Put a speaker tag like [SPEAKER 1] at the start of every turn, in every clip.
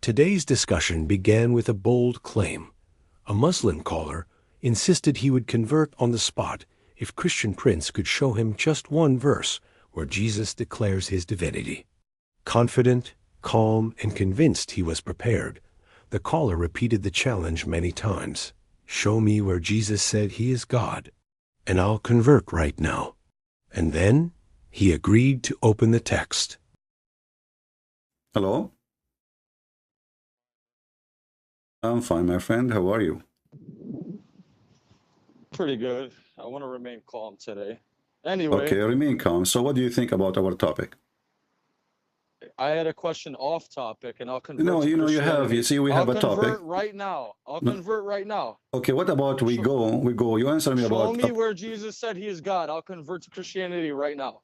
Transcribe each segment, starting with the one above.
[SPEAKER 1] Today's discussion began with a bold claim. A Muslim caller insisted he would convert on the spot if Christian Prince could show him just one verse where Jesus declares his divinity. Confident, calm, and convinced he was prepared, the caller repeated the challenge many times. Show me where Jesus said he is God, and I'll convert right now. And then he agreed to open the text.
[SPEAKER 2] Hello? I'm fine, my friend. How are you?
[SPEAKER 3] Pretty good. I want to remain calm today. Anyway,
[SPEAKER 2] Okay, remain calm. So what do you think about our topic?
[SPEAKER 3] I had a question off topic, and I'll convert
[SPEAKER 2] No,
[SPEAKER 3] to Christianity.
[SPEAKER 2] you see, we have a
[SPEAKER 3] I'll
[SPEAKER 2] topic.
[SPEAKER 3] convert right now. I'll convert right now.
[SPEAKER 2] Okay, what about we go, you answer me
[SPEAKER 3] Show
[SPEAKER 2] about...
[SPEAKER 3] me where Jesus said he is God. I'll convert to Christianity right now.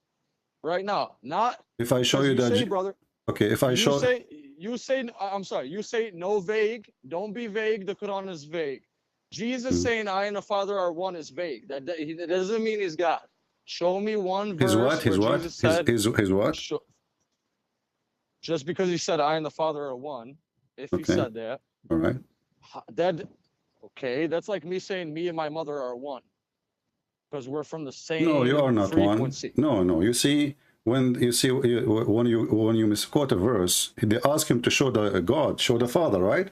[SPEAKER 3] Right now. Not...
[SPEAKER 2] If I show you that...
[SPEAKER 3] say, brother,
[SPEAKER 2] Okay, if I show...
[SPEAKER 3] I'm sorry, you say no vague. Don't be vague. The Quran is vague. Jesus saying I and the Father are one is vague. That doesn't mean he's God. Show me one verse.
[SPEAKER 2] His what?
[SPEAKER 3] Jesus said,
[SPEAKER 2] his what?
[SPEAKER 3] Just because he said I and the Father are one, if he said that,
[SPEAKER 2] all right,
[SPEAKER 3] that's like me saying me and my mother are one, because we're from the same.
[SPEAKER 2] No, you are not
[SPEAKER 3] frequency.
[SPEAKER 2] one. No. You see, when you misquote a verse, they ask him to show the God, show the Father, right?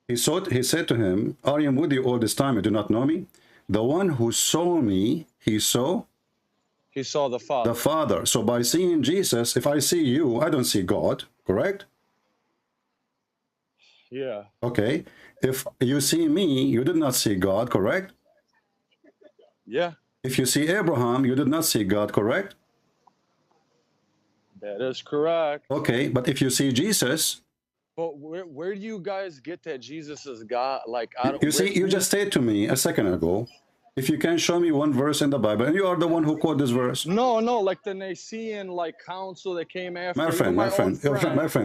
[SPEAKER 2] He said to him, "Are you with you all this time and do not know me? The one who saw me, he saw."
[SPEAKER 3] He saw the Father.
[SPEAKER 2] The Father. So by seeing Jesus, if I see you, I don't see God, correct?
[SPEAKER 3] Yeah.
[SPEAKER 2] Okay. If you see me, you did not see God, correct?
[SPEAKER 3] Yeah.
[SPEAKER 2] If you see Abraham, you did not see God, correct?
[SPEAKER 3] That is correct.
[SPEAKER 2] Okay, but if you see Jesus...
[SPEAKER 3] But where do you guys get that Jesus is God? Like, I don't...
[SPEAKER 2] You see, you just said to me a second ago, if you can show me one verse in the Bible, and you are the one who quoted this verse.
[SPEAKER 3] No, like the Nicene council that came after.
[SPEAKER 2] My friend,
[SPEAKER 3] my friend,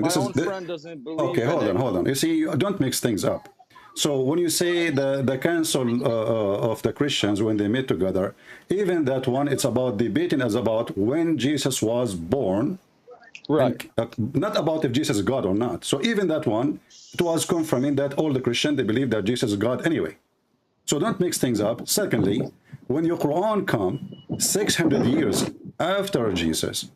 [SPEAKER 3] doesn't believe.
[SPEAKER 2] Okay, hold on. You see, you don't mix things up. So when you say the council of the Christians, when they meet together, even that one, it's about debating as about when Jesus was born,
[SPEAKER 3] right?
[SPEAKER 2] And, not about if Jesus is God or not. So even that one, it was confirming that all the Christians, they believe that Jesus is God anyway. So don't mix things up. Secondly, when your Quran come 600 years after Jesus,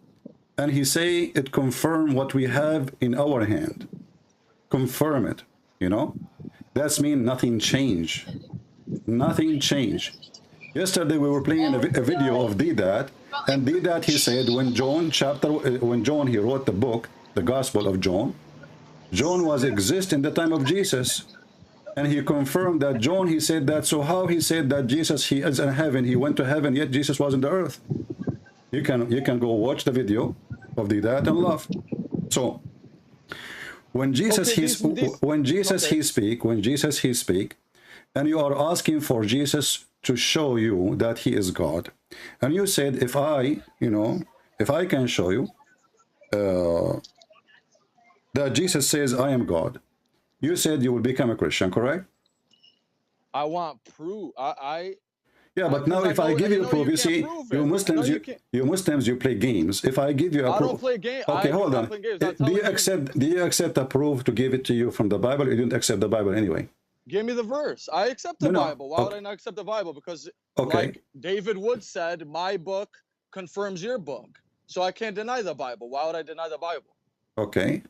[SPEAKER 2] and he say it confirm what we have in our hand, confirm it, that's mean nothing changed. Nothing changed. Yesterday we were playing a video of Didat, and Didat, he said when John he wrote the book, the Gospel of John was exist in the time of Jesus. And he confirmed that John, he said that. So how he said that Jesus, he is in heaven, he went to heaven, yet Jesus was in the earth? You can go watch the video of that and laugh. So when Jesus he speak, and you are asking for Jesus to show you that he is God, and you said if I can show you that Jesus says I am God, you said you will become a Christian, correct?
[SPEAKER 3] I want proof.
[SPEAKER 2] Yeah, but now if I give you proof, you see, you Muslims, you play games. If I give you a proof,
[SPEAKER 3] I don't play games.
[SPEAKER 2] Okay, hold on. Do you accept a proof to give it to you from the Bible? You didn't accept the Bible anyway.
[SPEAKER 3] Give me the verse. I accept the Bible. Why would I not accept the Bible? Because like David Wood said, my book confirms your book. So I can't deny the Bible. Why would I deny the Bible?
[SPEAKER 2] Okay.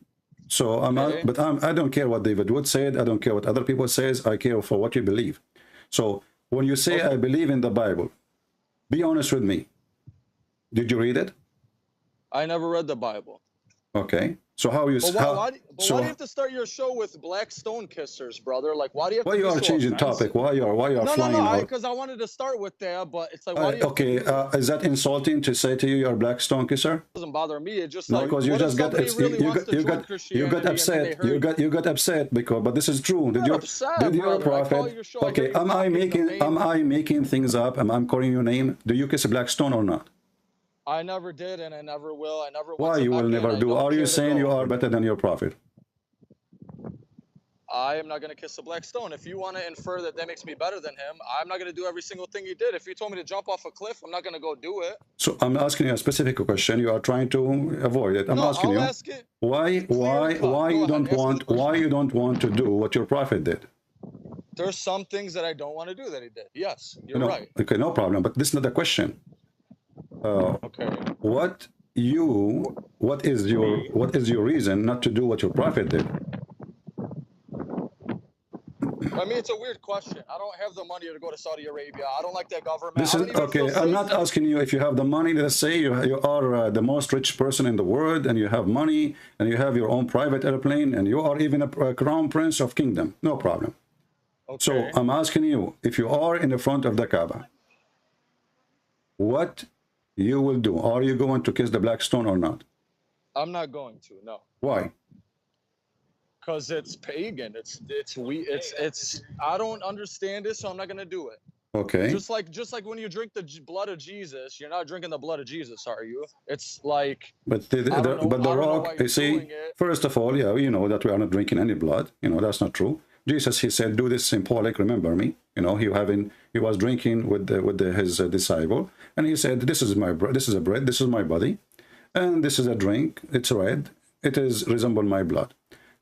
[SPEAKER 2] So I don't care what David Wood said. I don't care what other people says. I care for what you believe. So when you say I believe in the Bible, be honest with me. Did you read it?
[SPEAKER 3] I never read the Bible.
[SPEAKER 2] Okay. So how you?
[SPEAKER 3] Why do you have to start your show with black stone kissers, brother? Like, why do you have?
[SPEAKER 2] Why you are changing topic? Why you are flying out?
[SPEAKER 3] Because I wanted to start with that, but it's like, why do you?
[SPEAKER 2] Okay, is that insulting to say to you you're a black stone kisser?
[SPEAKER 3] It doesn't bother me. It's just
[SPEAKER 2] no,
[SPEAKER 3] like,
[SPEAKER 2] because you just got you got upset. You got upset because, but this is true. Did your prophet? Okay, am I making things up? Am I calling your name? Do you kiss a black stone or not?
[SPEAKER 3] I never did, and I never will. I never.
[SPEAKER 2] Why you will never do? Are you saying you are better than your prophet?
[SPEAKER 3] I am not going to kiss a black stone. If you want to infer that that makes me better than him, I'm not going to do every single thing he did. If you told me to jump off a cliff, I'm not going to go do it.
[SPEAKER 2] So I'm asking you a specific question. You are trying to avoid it. I'm
[SPEAKER 3] No,
[SPEAKER 2] asking
[SPEAKER 3] I'll
[SPEAKER 2] you
[SPEAKER 3] ask it.
[SPEAKER 2] why
[SPEAKER 3] Go
[SPEAKER 2] you
[SPEAKER 3] ahead,
[SPEAKER 2] don't
[SPEAKER 3] ask me the
[SPEAKER 2] want
[SPEAKER 3] question.
[SPEAKER 2] you don't want to do what your prophet did.
[SPEAKER 3] There's some things that I don't want to do that he did. Yes, you're
[SPEAKER 2] No,
[SPEAKER 3] right.
[SPEAKER 2] okay, no problem. But this is not the question.
[SPEAKER 3] Okay.
[SPEAKER 2] What is your reason not to do what your prophet did?
[SPEAKER 3] I mean, it's a weird question. I don't have the money to go to Saudi Arabia. I don't like that government.
[SPEAKER 2] This
[SPEAKER 3] I
[SPEAKER 2] is
[SPEAKER 3] don't even
[SPEAKER 2] okay.
[SPEAKER 3] feel
[SPEAKER 2] I'm
[SPEAKER 3] safe
[SPEAKER 2] not
[SPEAKER 3] there.
[SPEAKER 2] asking you if you have the money. Let's say you are the most rich person in the world, and you have money, and you have your own private airplane, and you are even a crown prince of kingdom. No problem.
[SPEAKER 3] Okay.
[SPEAKER 2] So I'm asking you, if you are in the front of the Kaaba, what you will do? Are you going to kiss the black stone or not?
[SPEAKER 3] I'm not going to. No.
[SPEAKER 2] Why?
[SPEAKER 3] Because it's pagan. It's I don't understand it, so I'm not gonna do it.
[SPEAKER 2] Okay.
[SPEAKER 3] Just like when you drink the blood of Jesus, you're not drinking the blood of Jesus, are you? It's like.
[SPEAKER 2] But the rock, you see, first of all, yeah, you know that we are not drinking any blood. You know that's not true. Jesus, he said, "Do this symbolic. Remember me." You know, he was drinking with his disciple, and he said, "This is my bread. This is a bread. This is my body, and this is a drink. It's red. It is resemble my blood."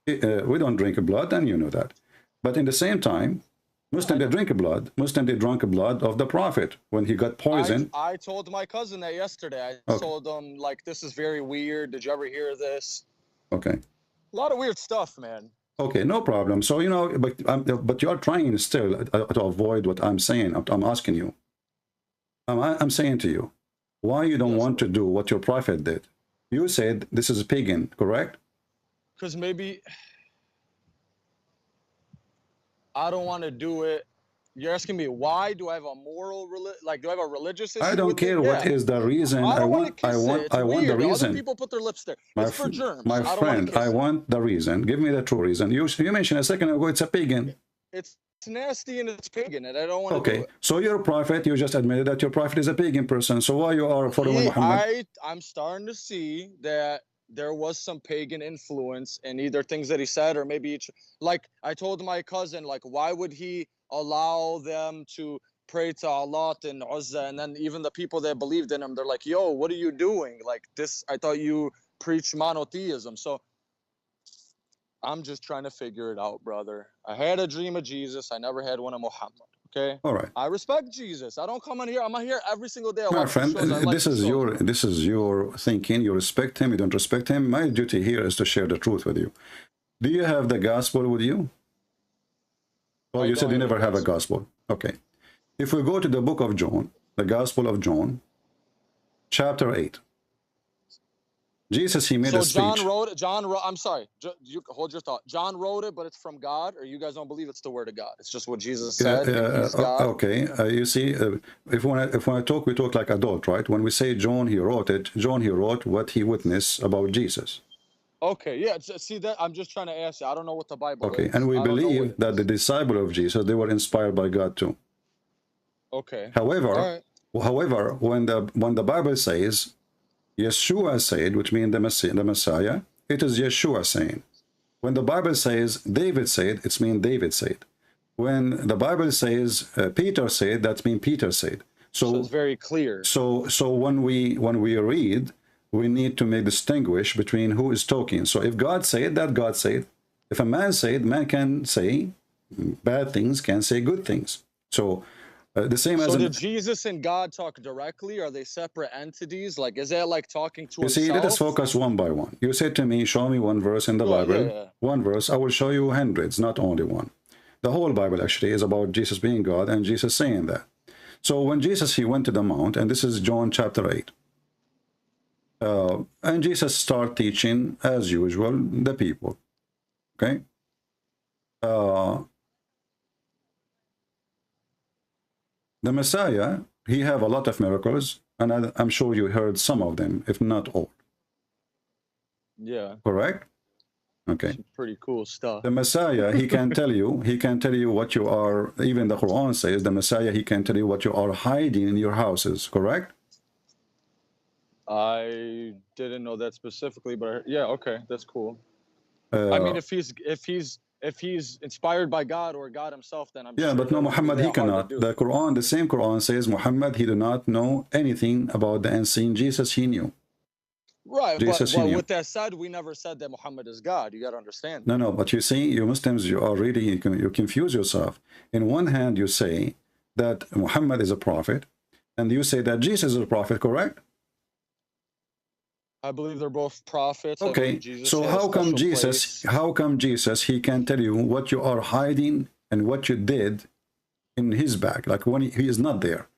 [SPEAKER 2] We don't drink blood, and you know that. But in the same time, Muslim they drink blood. Muslim they drank blood of the prophet when he got poisoned.
[SPEAKER 3] I told my cousin that yesterday. I told him like, this is very weird. Did you ever hear this?
[SPEAKER 2] Okay.
[SPEAKER 3] A lot of weird stuff, man.
[SPEAKER 2] Okay, no problem. So you know, but you are trying still to avoid what I'm saying. I'm asking you. I'm saying to you, why you don't want to do what your prophet did? You said this is pagan, correct?
[SPEAKER 3] Because maybe I don't want to do it. You're asking me why? Do I have a moral do I have a religious issue?
[SPEAKER 2] I don't care what is the reason.
[SPEAKER 3] I
[SPEAKER 2] want the reason.
[SPEAKER 3] Other people put their lips there. It's for germs.
[SPEAKER 2] My friend, I want the reason. Give me the true reason. You mentioned a second ago it's a pagan.
[SPEAKER 3] It's nasty and it's pagan, and I don't want
[SPEAKER 2] to do it. So your prophet, you just admitted that your prophet is a pagan person. So why you are following Muhammad?
[SPEAKER 3] I'm starting to see that there was some pagan influence in either things that he said, or maybe like I told my cousin, like, why would he allow them to pray to Allah and Uzza, and then even the people that believed in him, they're like, yo, what are you doing? Like this, I thought you preached monotheism. So I'm just trying to figure it out, brother. I had a dream of Jesus. I never had one of Muhammad. Okay.
[SPEAKER 2] All right.
[SPEAKER 3] I respect Jesus. I don't come in here. I'm here every single day.
[SPEAKER 2] My friend, this is your thinking. You respect him. You don't respect him. My duty here is to share the truth with you. Do you have the gospel with you? Oh, you said you never have a gospel. Okay. If we go to the book of John, the Gospel of John, chapter 8. Jesus, he made a speech.
[SPEAKER 3] I'm sorry, you hold your thought. John wrote it, but it's from God, or you guys don't believe it's the word of God? It's just what Jesus said.
[SPEAKER 2] Okay, you see, if we want to talk, we talk like adult, right? When we say John, he wrote it. John, he wrote what he witnessed about Jesus.
[SPEAKER 3] Okay, yeah. See that? I'm just trying to ask you. I don't know what the Bible is.
[SPEAKER 2] Okay, and we believe that the disciple of Jesus, they were inspired by God too.
[SPEAKER 3] Okay.
[SPEAKER 2] However, when the Bible says, Yeshua said, which means the Messiah, it is Yeshua saying. When the Bible says David said, it means David said. When the Bible says Peter said, that means Peter said. So
[SPEAKER 3] it's very clear.
[SPEAKER 2] So when we read, we need to make distinguish between who is talking. So if God said that, God said. If a man said, man can say bad things, can say good things. So the same as.
[SPEAKER 3] So did Jesus and God talk directly? Are they separate entities? Like, is that like talking to himself?
[SPEAKER 2] You see, let us focus one by one. You said to me, show me one verse in the Bible.
[SPEAKER 3] Yeah.
[SPEAKER 2] One verse. I will show you hundreds, not only one. The whole Bible actually is about Jesus being God and Jesus saying that. So when Jesus, he went to the mount, and this is John chapter 8. And Jesus started teaching, as usual, the people. Okay? The Messiah, he have a lot of miracles, and I'm sure you heard some of them, if not all.
[SPEAKER 3] Yeah.
[SPEAKER 2] Correct? Okay.
[SPEAKER 3] Some pretty cool stuff.
[SPEAKER 2] The Messiah, he can tell you, what you are, even the Quran says, the Messiah, he can tell you what you are hiding in your houses, correct?
[SPEAKER 3] I didn't know that specifically, but yeah, okay, that's cool. I mean, if if he's inspired by God or God himself, then I'm
[SPEAKER 2] Yeah,
[SPEAKER 3] sure
[SPEAKER 2] but no,
[SPEAKER 3] that wouldn't be
[SPEAKER 2] Muhammad, he
[SPEAKER 3] that hard to
[SPEAKER 2] cannot.
[SPEAKER 3] do.
[SPEAKER 2] The Quran, the same Quran says Muhammad, he did not know anything about the unseen. Jesus, he knew.
[SPEAKER 3] Right,
[SPEAKER 2] Jesus, he
[SPEAKER 3] but
[SPEAKER 2] knew.
[SPEAKER 3] with that said, we never said that Muhammad is God. You got to understand.
[SPEAKER 2] No, no, but you see, you Muslims, you are really, you confuse yourself. In one hand, you say that Muhammad is a prophet, and you say that Jesus is a prophet, correct?
[SPEAKER 3] I believe they're both prophets. I
[SPEAKER 2] Okay,
[SPEAKER 3] believe Jesus
[SPEAKER 2] so
[SPEAKER 3] had a
[SPEAKER 2] how come
[SPEAKER 3] special
[SPEAKER 2] Jesus,
[SPEAKER 3] place.
[SPEAKER 2] how come Jesus, he can tell you what you are hiding and what you did in his back, like when he is not there?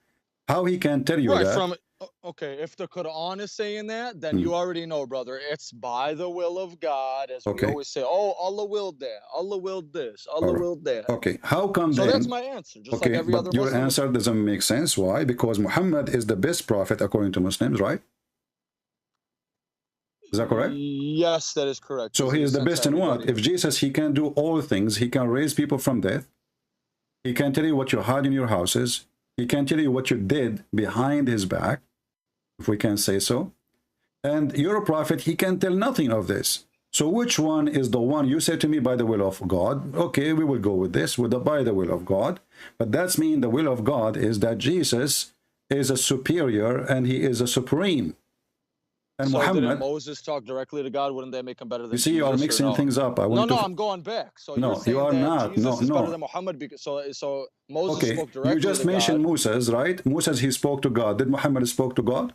[SPEAKER 2] How he can tell you
[SPEAKER 3] Right,
[SPEAKER 2] that?
[SPEAKER 3] okay, if the Quran is saying that, then you already know, brother. It's by the will of God, as we
[SPEAKER 2] Okay,
[SPEAKER 3] always say. Oh, Allah willed that. Allah willed this.
[SPEAKER 2] all
[SPEAKER 3] Allah
[SPEAKER 2] right.
[SPEAKER 3] willed that.
[SPEAKER 2] Okay, how come
[SPEAKER 3] So that's
[SPEAKER 2] then?
[SPEAKER 3] my answer, just like
[SPEAKER 2] Okay,
[SPEAKER 3] every other
[SPEAKER 2] but your
[SPEAKER 3] Muslim.
[SPEAKER 2] answer doesn't make sense. Why? Because Muhammad is the best prophet according to Muslims, right? Is that correct?
[SPEAKER 3] Yes, that is correct.
[SPEAKER 2] So he is the
[SPEAKER 3] sent to
[SPEAKER 2] best in what?
[SPEAKER 3] everybody.
[SPEAKER 2] If Jesus, he can do all things, he can raise people from death, he can tell you what you hide in your houses, he can tell you what you did behind his back, if we can say so. And you're a prophet, he can tell nothing of this. So which one is the one? You say to me, by the will of God. Okay, we will go with this, by the will of God. But that's mean the will of God is that Jesus is a superior and he is a supreme. And
[SPEAKER 3] So
[SPEAKER 2] Muhammad,
[SPEAKER 3] didn't Moses talk directly to God? Wouldn't that make him better than
[SPEAKER 2] you see,
[SPEAKER 3] Jesus?
[SPEAKER 2] you are mixing things up. I want
[SPEAKER 3] No,
[SPEAKER 2] to.
[SPEAKER 3] I'm going back. So
[SPEAKER 2] No,
[SPEAKER 3] you're saying
[SPEAKER 2] you are
[SPEAKER 3] that
[SPEAKER 2] not.
[SPEAKER 3] Jesus is better
[SPEAKER 2] No.
[SPEAKER 3] than Muhammad because so Moses
[SPEAKER 2] Okay,
[SPEAKER 3] spoke
[SPEAKER 2] you
[SPEAKER 3] directly
[SPEAKER 2] just
[SPEAKER 3] to
[SPEAKER 2] mentioned
[SPEAKER 3] God.
[SPEAKER 2] Moses, right? Moses, he spoke to God. Did Muhammad spoke to God?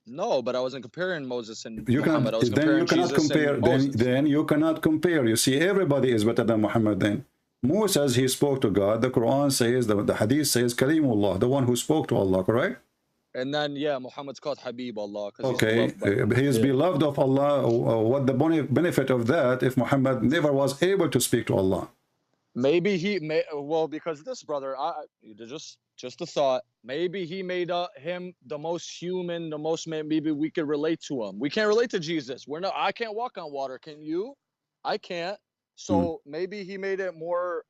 [SPEAKER 3] No, but I wasn't comparing Moses and
[SPEAKER 2] You
[SPEAKER 3] Muhammad. I
[SPEAKER 2] cannot.
[SPEAKER 3] was
[SPEAKER 2] Then you
[SPEAKER 3] comparing
[SPEAKER 2] cannot
[SPEAKER 3] Jesus
[SPEAKER 2] compare.
[SPEAKER 3] and Moses.
[SPEAKER 2] Then you cannot compare. You see, everybody is better than Muhammad. Then Moses, he spoke to God. The Quran says, the Hadith says, Kalimullah, the one who spoke to Allah. Correct?
[SPEAKER 3] And then yeah, Muhammad's called Habib Allah because he's
[SPEAKER 2] Okay,
[SPEAKER 3] beloved by Allah.
[SPEAKER 2] he is beloved of Allah. What the benefit of that if Muhammad never was able to speak to Allah?
[SPEAKER 3] Maybe he may well because this brother, just a thought. Maybe he made him the most human, the most man. Maybe we could relate to him. We can't relate to Jesus. I can't walk on water. Can you? I can't. So maybe he made it more.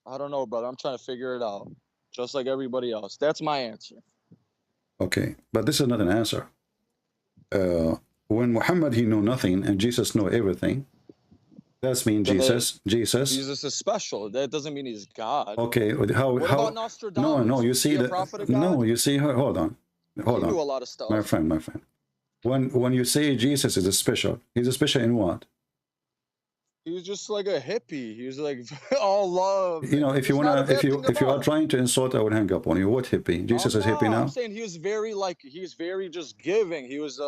[SPEAKER 3] I don't know, brother. I'm trying to figure it out. Just like everybody else. That's my answer.
[SPEAKER 2] Okay, but this is not an answer. When Muhammad, he knew nothing and Jesus knew everything, that's mean Jesus
[SPEAKER 3] is special. That doesn't mean he's God.
[SPEAKER 2] Okay, what
[SPEAKER 3] about Nostradamus?
[SPEAKER 2] No, you see
[SPEAKER 3] a
[SPEAKER 2] that.
[SPEAKER 3] prophet of God?
[SPEAKER 2] No, you see, hold on.
[SPEAKER 3] He knew a lot of stuff.
[SPEAKER 2] My friend. When you say Jesus is a special, he's a special in what?
[SPEAKER 3] He was just like a hippie. He was like all love.
[SPEAKER 2] You know, if you wanna, if you are trying to insult, I would hang up on you. What hippie? Jesus is hippie now?
[SPEAKER 3] I'm saying he was very just giving. He was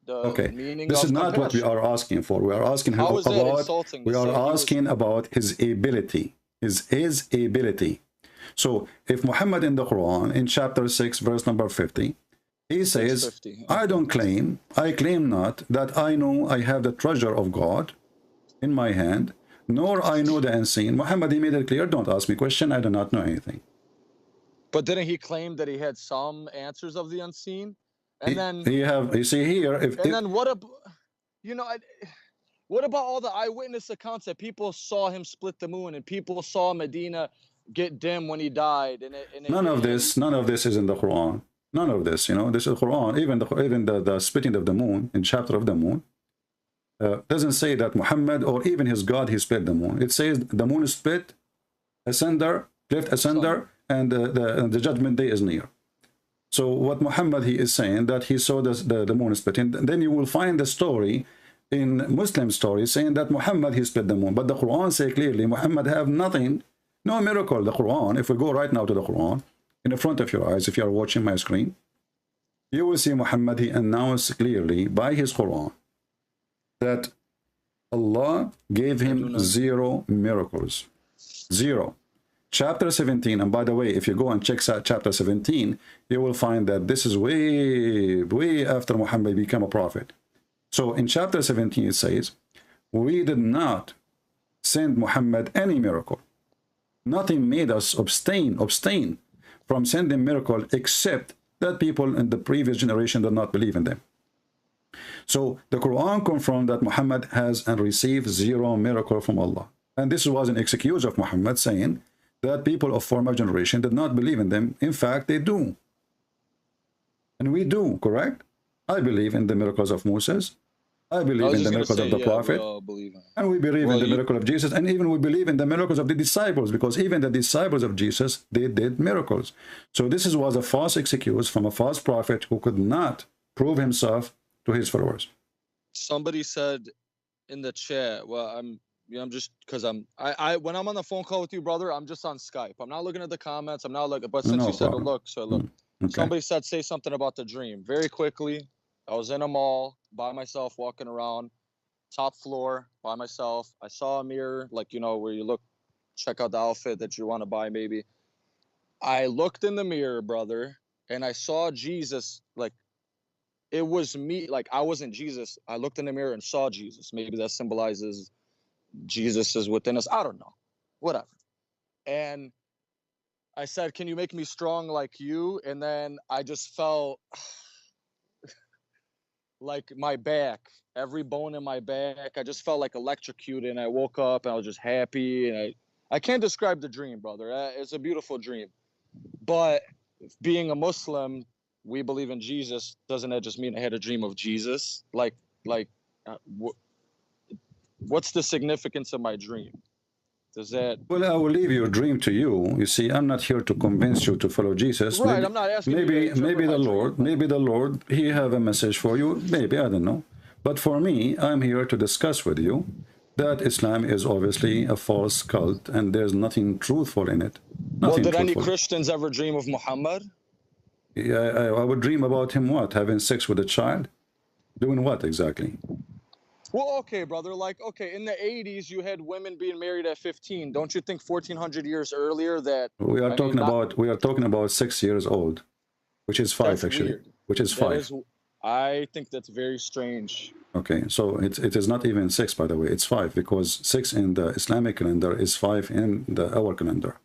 [SPEAKER 2] okay.
[SPEAKER 3] Meaning
[SPEAKER 2] this
[SPEAKER 3] of
[SPEAKER 2] is not
[SPEAKER 3] compassion.
[SPEAKER 2] what we are asking for. We are asking
[SPEAKER 3] How is that insulting?
[SPEAKER 2] We are asking about his ability. His ability. So if Muhammad in the Quran in chapter 6 verse number 50, he says, 50. I claim not that I know I have the treasure of God in my hand, nor I know the unseen. Muhammad, he made it clear, don't ask me question, I do not know anything.
[SPEAKER 3] But didn't he claim that he had some answers of the unseen? And
[SPEAKER 2] you see here,
[SPEAKER 3] what about all the eyewitness accounts that people saw him split the moon and people saw Medina get dim when he died?
[SPEAKER 2] None of this is in the Quran. None of this, this is the Quran. Even the splitting of the moon in chapter of the moon doesn't say that Muhammad or even his God, he split the moon. It says the moon is split asunder, and the judgment day is near. So what Muhammad, he is saying that he saw the moon split. And then you will find the story in Muslim stories saying that Muhammad, he split the moon. But the Quran say clearly Muhammad have nothing, no miracle. The Quran, if we go right now to the Quran, in the front of your eyes, if you are watching my screen, you will see Muhammad, he announced clearly by his Quran that Allah gave him 0 miracles. 0. Chapter 17, and by the way, if you go and check chapter 17, you will find that this is way after Muhammad became a prophet. So in chapter 17 it says, we did not send Muhammad any miracle. Nothing made us abstain from sending miracle except that people in the previous generation did not believe in them. So the Quran confirmed that Muhammad has and received 0 miracle from Allah. And this was an excuse of Muhammad saying that people of former generation did not believe in them. In fact, they do. And we do, correct? I believe in the miracles of Moses. I
[SPEAKER 3] I
[SPEAKER 2] believe
[SPEAKER 3] was
[SPEAKER 2] in the
[SPEAKER 3] just gonna
[SPEAKER 2] miracles of
[SPEAKER 3] say,
[SPEAKER 2] the
[SPEAKER 3] yeah, we
[SPEAKER 2] prophet,
[SPEAKER 3] all believe in it.
[SPEAKER 2] and we believe in
[SPEAKER 3] Well,
[SPEAKER 2] the
[SPEAKER 3] you,
[SPEAKER 2] miracle of Jesus, and even we believe in the miracles of the disciples, because even the disciples of Jesus, they did miracles. So this was a false excuse from a false prophet who could not prove himself to his followers.
[SPEAKER 3] somebody said in the chat, well, I'm just because I when I'm on the phone call with you, brother, I'm just on Skype. I'm not looking at the comments. I'm not looking, but since
[SPEAKER 2] No
[SPEAKER 3] you said to
[SPEAKER 2] problem.
[SPEAKER 3] look, so I look.
[SPEAKER 2] Okay.
[SPEAKER 3] Somebody said say something about the dream. Very quickly, I was in a mall by myself, walking around, top floor by myself. I saw a mirror, like where you look, check out the outfit that you want to buy, maybe. I looked in the mirror, brother, and I saw Jesus. Like it was me. Like I wasn't Jesus. I looked in the mirror and saw Jesus. Maybe that symbolizes Jesus is within us. I don't know. Whatever. And I said, can you make me strong like you? And then I just felt like my back, every bone in my back, I just felt like electrocuted. And I woke up and I was just happy. And I can't describe the dream, brother. It's a beautiful dream. But being a Muslim, we believe in Jesus. Doesn't that just mean I had a dream of Jesus? Uh, what's the significance of my dream? Does that...
[SPEAKER 2] Well, I will leave your dream to you. You see, I'm not here to convince you to follow Jesus.
[SPEAKER 3] Right,
[SPEAKER 2] Maybe,
[SPEAKER 3] I'm not asking you to interpret
[SPEAKER 2] maybe
[SPEAKER 3] my
[SPEAKER 2] the
[SPEAKER 3] dream,
[SPEAKER 2] Lord,
[SPEAKER 3] but...
[SPEAKER 2] maybe the Lord, He have a message for you. Maybe, I don't know. But for me, I'm here to discuss with you that Islam is obviously a false cult, and there's nothing truthful in it.
[SPEAKER 3] Well,
[SPEAKER 2] Nothing
[SPEAKER 3] did any
[SPEAKER 2] truthful.
[SPEAKER 3] Christians ever dream of Muhammad?
[SPEAKER 2] Yeah, I would dream about him what? Having sex with a child? Doing what exactly?
[SPEAKER 3] Well, okay, brother. Like, okay, in the 80s, you had women being married at 15. Don't you think 1400 years earlier that,
[SPEAKER 2] We are
[SPEAKER 3] I mean, not...
[SPEAKER 2] we are talking about 6 years old, which is 5
[SPEAKER 3] That's
[SPEAKER 2] actually,
[SPEAKER 3] weird.
[SPEAKER 2] which is
[SPEAKER 3] That
[SPEAKER 2] 5.
[SPEAKER 3] is... I think that's very strange.
[SPEAKER 2] Okay, so it is not even 6, by the way. It's 5, because 6 in the Islamic calendar is 5 in our calendar.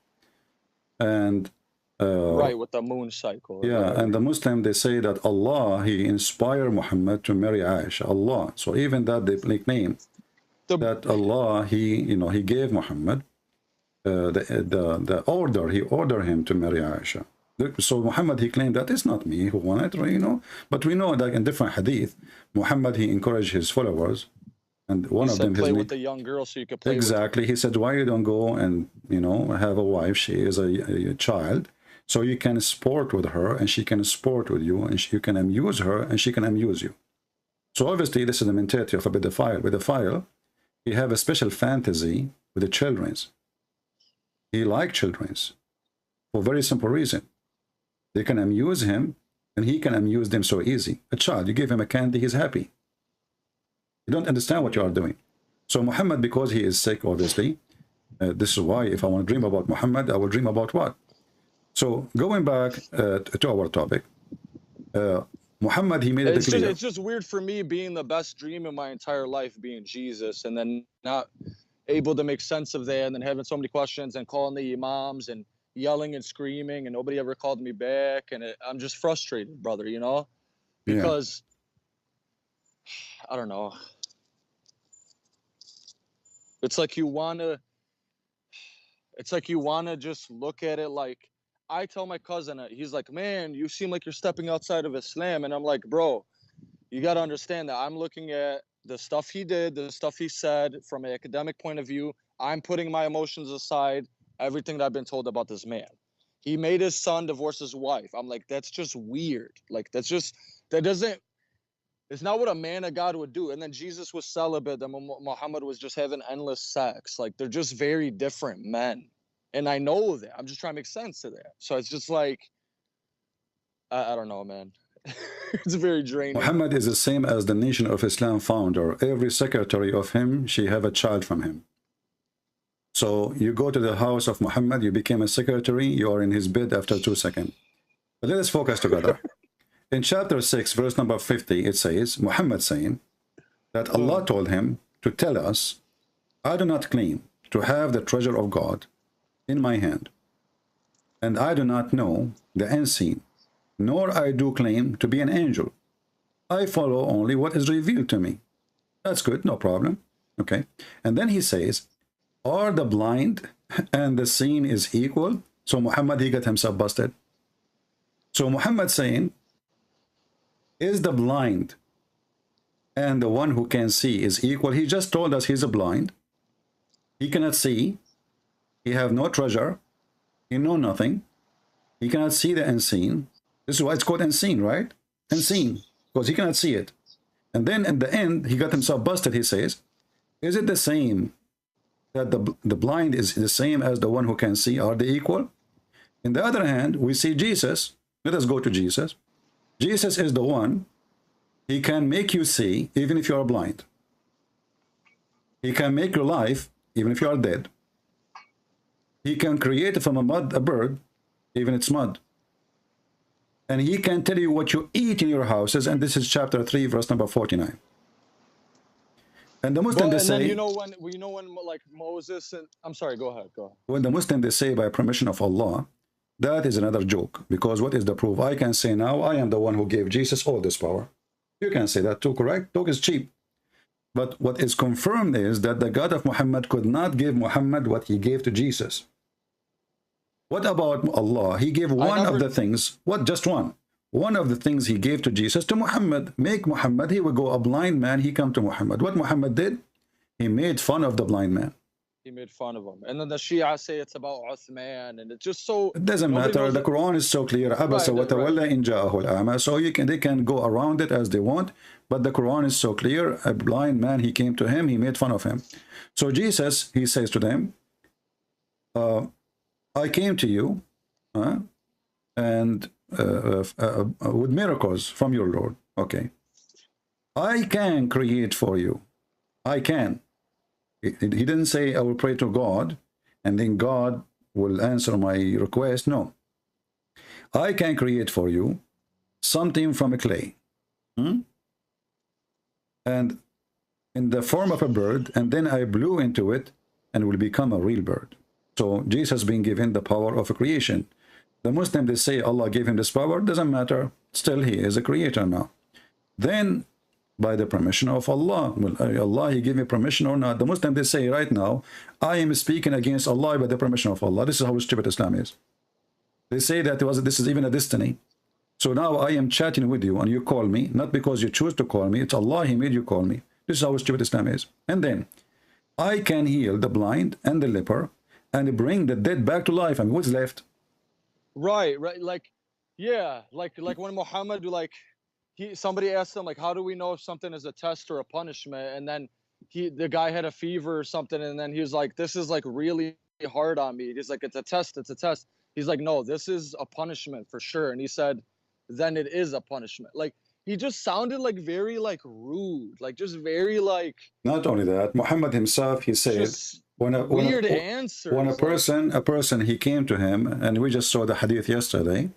[SPEAKER 2] And
[SPEAKER 3] Right, with the moon cycle. Or
[SPEAKER 2] yeah,
[SPEAKER 3] whatever.
[SPEAKER 2] and the Muslim, they say that Allah, He inspired Muhammad to marry Aisha. Allah. So even that they claim that Allah, He gave Muhammad the order. He ordered him to marry Aisha. So Muhammad, he claimed that it's not me who wanted, But we know that in different hadith, Muhammad, he encouraged his followers, and one of them,
[SPEAKER 3] play with the young girl so you could play
[SPEAKER 2] exactly.
[SPEAKER 3] with
[SPEAKER 2] He said, why you don't go and have a wife? She is a child, so you can sport with her, and she can sport with you, and you can amuse her, and she can amuse you. So obviously, this is the mentality of a pedophile. Pedophile, he have a special fantasy with the children's. He like children's for a very simple reason. They can amuse him, and he can amuse them so easy. A child, you give him a candy, he's happy. You don't understand what you are doing. So Muhammad, because he is sick, obviously, this is why if I want to dream about Muhammad, I will dream about what? So going back to our topic, Muhammad, he made it clear.
[SPEAKER 3] It's just weird for me being the best dream in my entire life being Jesus, and then not able to make sense of that, and then having so many questions and calling the imams and yelling and screaming, and nobody ever called me back, and I'm just frustrated, brother, because I don't know. It's like you wanna just look at it like, I tell my cousin, he's like, man, you seem like you're stepping outside of Islam. And I'm like, bro, you got to understand that I'm looking at the stuff he did, the stuff he said from an academic point of view. I'm putting my emotions aside, everything that I've been told about this man. He made his son divorce his wife. I'm like, that's just weird. Like, it's not what a man of God would do. And then Jesus was celibate, and Muhammad was just having endless sex. Like, they're just very different men. And I know that. I'm just trying to make sense of that. So it's just like, I don't know, man. It's very draining.
[SPEAKER 2] Muhammad is the same as the Nation of Islam founder. Every secretary of him, she have a child from him. So you go to the house of Muhammad, you became a secretary, you are in his bed after 2 seconds. But let us focus together. In chapter 6, verse number 50, it says, Muhammad saying that Allah told him to tell us, I do not claim to have the treasure of God in my hand, and I do not know the unseen, nor I do claim to be an angel. I follow only what is revealed to me. That's good, no problem. Okay. And then he says, are the blind and the seen is equal? So Muhammad, he got himself busted. So Muhammad saying, is the blind and the one who can see is equal. He just told us he's blind. He cannot see. He have no treasure. He know nothing. He cannot see the unseen. This is why it's called unseen, right? Unseen, because he cannot see it. And then in the end, he got himself busted, he says. Is it the same that the blind is the same as the one who can see? Are they equal? On the other hand, we see Jesus. Let us go to Jesus. Jesus is the one. He can make you see even if you are blind. He can make your life even if you are dead. He can create from a mud a bird, even it's mud. And he can tell you what you eat in your houses, and this is chapter 3, verse number 49. And the Muslim they say,
[SPEAKER 3] you know when like Moses and I'm sorry, go ahead.
[SPEAKER 2] When the Muslim they say by permission of Allah, that is another joke, because what is the proof? I can say now I am the one who gave Jesus all this power. You can say that too, correct? Talk is cheap. But what is confirmed is that the God of Muhammad could not give Muhammad what he gave to Jesus. What about Allah? He gave one of the things, just one. One of the things he gave to Jesus to Muhammad. Make Muhammad, he would go a blind man, he come to Muhammad. What Muhammad did? He made fun of the blind man.
[SPEAKER 3] He made fun of him. And then the Shia say it's about Uthman, and it's just so...
[SPEAKER 2] It doesn't matter. The Quran is so clear. Abasa wa tawalla in ja'ahu al-a'ma. So they can go around it as they want, but the Quran is so clear. A blind man, he came to him, he made fun of him. So Jesus, he says to them, I came to you and with miracles from your Lord. Okay. I can create for you. I can. He didn't say I will pray to God and then God will answer my request. No. I can create for you something from a clay. And in the form of a bird, and then I blew into it and will become a real bird. So Jesus being given the power of a creation. The Muslim, they say Allah gave him this power. Doesn't matter. Still, he is a creator now. Then, by the permission of Allah, will Allah, he gave me permission or not? The Muslim, they say right now, I am speaking against Allah by the permission of Allah. This is how stupid Islam is. They say that this is even a destiny. So now I am chatting with you and you call me, not because you choose to call me. It's Allah, he made you call me. This is how stupid Islam is. And then, I can heal the blind and the leper and bring the dead back to life. I mean, what's left?
[SPEAKER 3] Right. Like, yeah, like when Muhammad, like, somebody asked him, like, how do we know if something is a test or a punishment? And then the guy had a fever or something, and then he was like, this is like really hard on me. He's like, it's a test, it's a test. He's like, no, this is a punishment for sure. And he said, then it is a punishment. Like, he just sounded like very like rude, like just very like. Not
[SPEAKER 2] only that, Muhammad himself, he said, when a person, he came to him, and we just saw the hadith yesterday.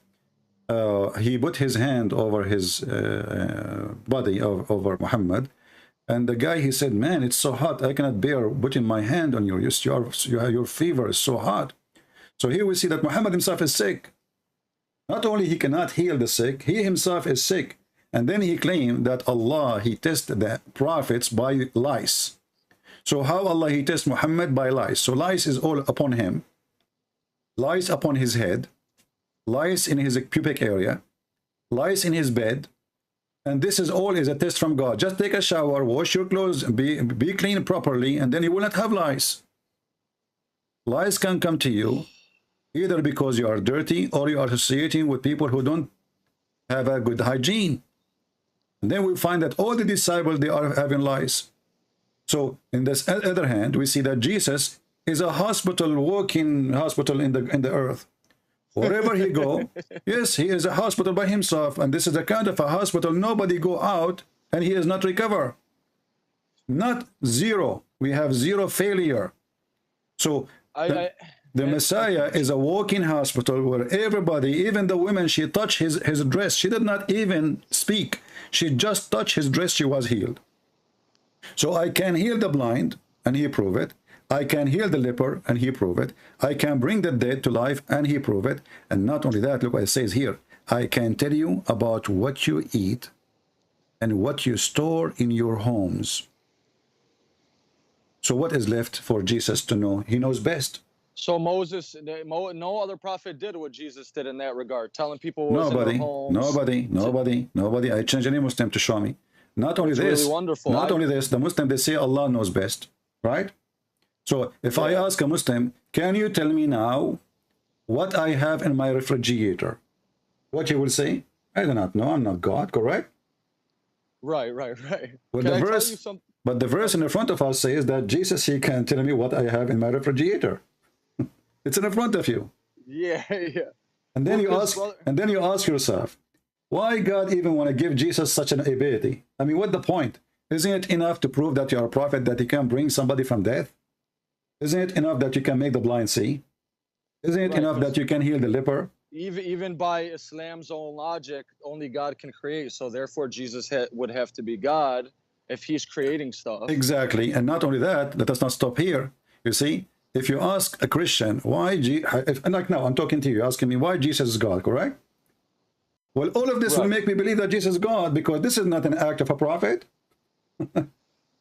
[SPEAKER 2] He put his hand over his body over Muhammad, and the guy, he said, man, it's so hot, I cannot bear putting my hand on you. Your fever is so hot. So here we see that Muhammad himself is sick. Not only he cannot heal the sick, he himself is sick. And then he claimed that Allah, he tested the prophets by lice. So how Allah, he tests Muhammad by lice? So lice is all upon him. Lice upon his head. Lice in his pubic area. Lice in his bed. And this is all is a test from God. Just take a shower, wash your clothes, be clean properly, and then you will not have lice. Lice can come to you either because you are dirty or you are associating with people who don't have a good hygiene. And then we find that all the disciples, they are having lice. So in this other hand, we see that Jesus is a hospital, walking hospital in the earth. Wherever he go, yes, he is a hospital by himself. And this is a kind of a hospital. Nobody go out and he is not recover. Not zero. We have zero failure. So the Messiah is a walking hospital where everybody, even the women, she touched his dress. She did not even speak. She just touched his dress. She was healed. So I can heal the blind, and he proved it. I can heal the leper, and he proved it. I can bring the dead to life, and he proved it. And not only that, look what it says here. I can tell you about what you eat and what you store in your homes. So what is left for Jesus to know? He knows best.
[SPEAKER 3] So Moses, no other prophet did what Jesus did in that regard, telling people what was in their homes.
[SPEAKER 2] Nobody. I challenge any Muslim to show me. Not only
[SPEAKER 3] It's
[SPEAKER 2] this,
[SPEAKER 3] really wonderful.
[SPEAKER 2] not only this, the Muslim, they say Allah knows best, right? So if I ask a Muslim, can you tell me now what I have in my refrigerator? What he will say? I do not know. I'm not God, correct?
[SPEAKER 3] Right.
[SPEAKER 2] But
[SPEAKER 3] Can
[SPEAKER 2] the
[SPEAKER 3] I tell
[SPEAKER 2] verse,
[SPEAKER 3] you something?
[SPEAKER 2] but the verse in the front of us says that Jesus, he can tell me what I have in my refrigerator. It's in the front of you.
[SPEAKER 3] Yeah.
[SPEAKER 2] And then
[SPEAKER 3] Well, 'cause, brother,
[SPEAKER 2] and then you ask yourself, why God even want to give Jesus such an ability? I mean, what the point? Isn't it enough to prove that you're a prophet, that he can bring somebody from death? Isn't it enough that you can make the blind see? Isn't it
[SPEAKER 3] Right,
[SPEAKER 2] enough that you can heal the leper?
[SPEAKER 3] even by Islam's own logic, only God can create. So therefore, Jesus would have to be God if he's creating stuff.
[SPEAKER 2] Exactly. And not only that, let us not stop here. You see, if you ask a Christian, why, and like now, I'm talking to you, asking me why Jesus is God, correct? Well, all of this will make me believe that Jesus is God, because this is not an act of a prophet.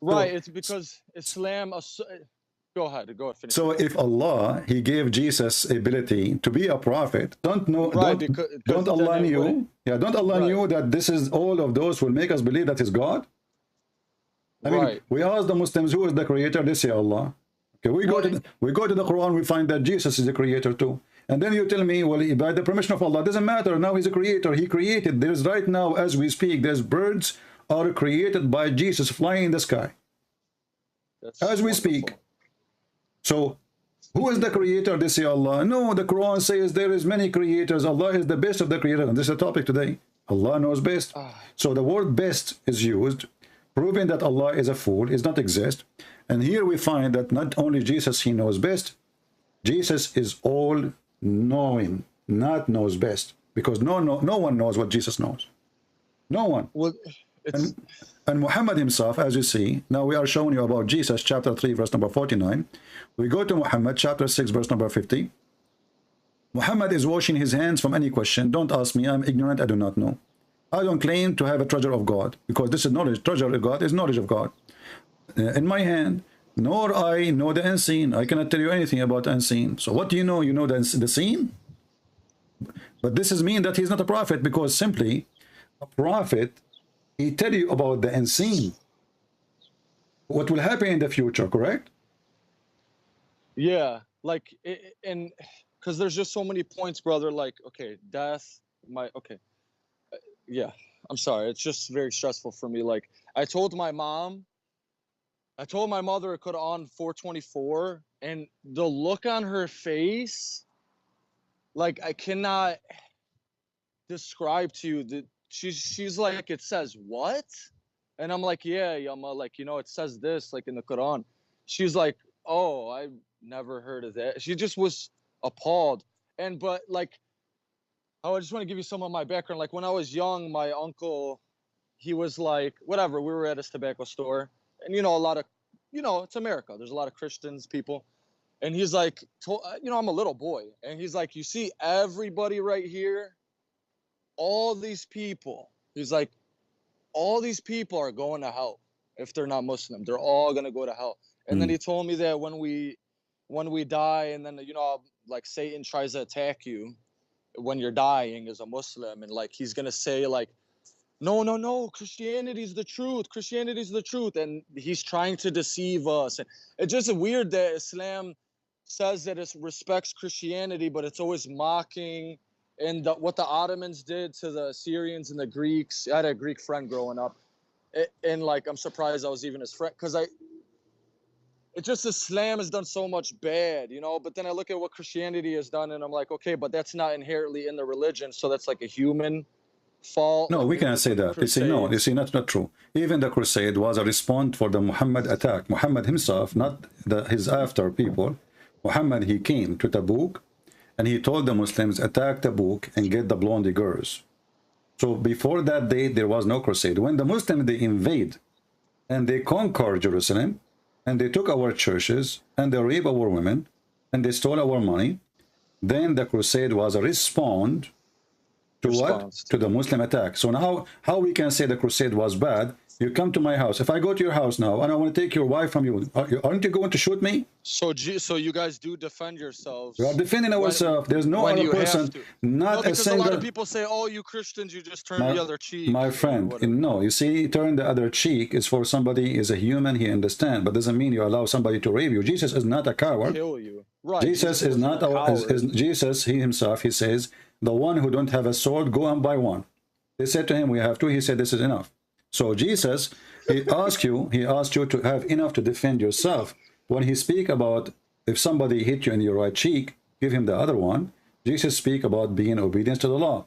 [SPEAKER 3] Right. It's because Islam. Go ahead. Finish.
[SPEAKER 2] So if Allah, he gave Jesus ability to be a prophet, don't Allah knew? Yeah, don't Allah knew that this is all of those will make us believe that is God? I mean, we ask the Muslims, who is the creator? They say Allah. Okay, we go to the Quran, we find that Jesus is the creator too. And then you tell me, well, by the permission of Allah, doesn't matter. Now he's a creator. He created. There's right now, as we speak, there's birds are created by Jesus flying in the sky.
[SPEAKER 3] That's
[SPEAKER 2] as we speak. So, who is the creator? They say Allah. No, the Quran says there is many creators. Allah is the best of the creators. And this is the topic today. Allah knows best. So the word best is used, proving that Allah is a fool, does not exist. And here we find that not only Jesus, he knows best, Jesus is all knowing, not knows best. Because no one knows what Jesus knows. No one.
[SPEAKER 3] Well,
[SPEAKER 2] and Muhammad himself, as you see, now we are showing you about Jesus, chapter 3, verse number 49. We go to Muhammad, chapter 6, verse number 50. Muhammad is washing his hands from any question. Don't ask me, I'm ignorant, I do not know. I don't claim to have a treasure of God, because this is knowledge. Treasure of God is knowledge of God. In my hand, nor I know the unseen. I cannot tell you anything about the unseen. So what do you know? You know the seen? But this is mean that he's not a prophet, because simply a prophet, he tell you about the unseen, what will happen in the future, correct?
[SPEAKER 3] Yeah, like, and because there's just so many points, brother, like, okay, death, yeah, I'm sorry, it's just very stressful for me. Like, I told my mother it could on 424, and the look on her face, like, I cannot describe to you that she's like, it says what? And I'm like, yeah, Yama, like, it says this, like, in the Quran. She's like, oh, I never heard of that. She just was appalled. But like, I just want to give you some of my background. Like, when I was young, my uncle, he was like, whatever, we were at his tobacco store, and a lot of, it's America, there's a lot of Christians, people, and he's like, I'm a little boy, and he's like, you see everybody right here, all these people, he's like, all these people are going to hell if they're not Muslim. They're all going to go to hell. And then he told me that when we die, and then, like, Satan tries to attack you when you're dying as a Muslim, and like, he's going to say like, no, Christianity's the truth. And he's trying to deceive us. And it's just weird that Islam says that it respects Christianity, but it's always mocking. And what the Ottomans did to the Syrians and the Greeks. I had a Greek friend growing up. And like, I'm surprised I was even his friend, because it's just Islam has done so much bad, but then I look at what Christianity has done, and I'm like, okay, but that's not inherently in the religion, so that's like a human fault.
[SPEAKER 2] No, we cannot say that. You see, that's not true. Even the crusade was a response for the Muhammad attack. Muhammad himself, not his after people. Muhammad, he came to Tabuk, and he told the Muslims, attack Tabuk and get the blondie girls. So before that day, there was no crusade. When the Muslims, they invade and they conquer Jerusalem, and they took our churches, and they raped our women, and they stole our money, then the crusade was a response to what? To the Muslim attack. So now, how we can say the crusade was bad You come to my house. If I go to your house now and I want to take your wife from you, aren't you going to shoot me?
[SPEAKER 3] So you guys do defend yourselves.
[SPEAKER 2] We are defending ourselves. There's no other person, not
[SPEAKER 3] no,
[SPEAKER 2] a
[SPEAKER 3] because
[SPEAKER 2] single.
[SPEAKER 3] a lot of people say, "Oh, you Christians, you just turn the other cheek."
[SPEAKER 2] My friend, no. You see, turn the other cheek is for somebody is a human. He understands, but doesn't mean you allow somebody to rape you. Jesus is not a coward.
[SPEAKER 3] Kill you. Right.
[SPEAKER 2] Jesus is not Jesus. He himself. He says, "The one who don't have a sword, go and buy one." They said to him, "We have two." He said, "This is enough." So Jesus, he asked you to have enough to defend yourself. When he speak about if somebody hit you in your right cheek, give him the other one. Jesus speak about being obedient to the law.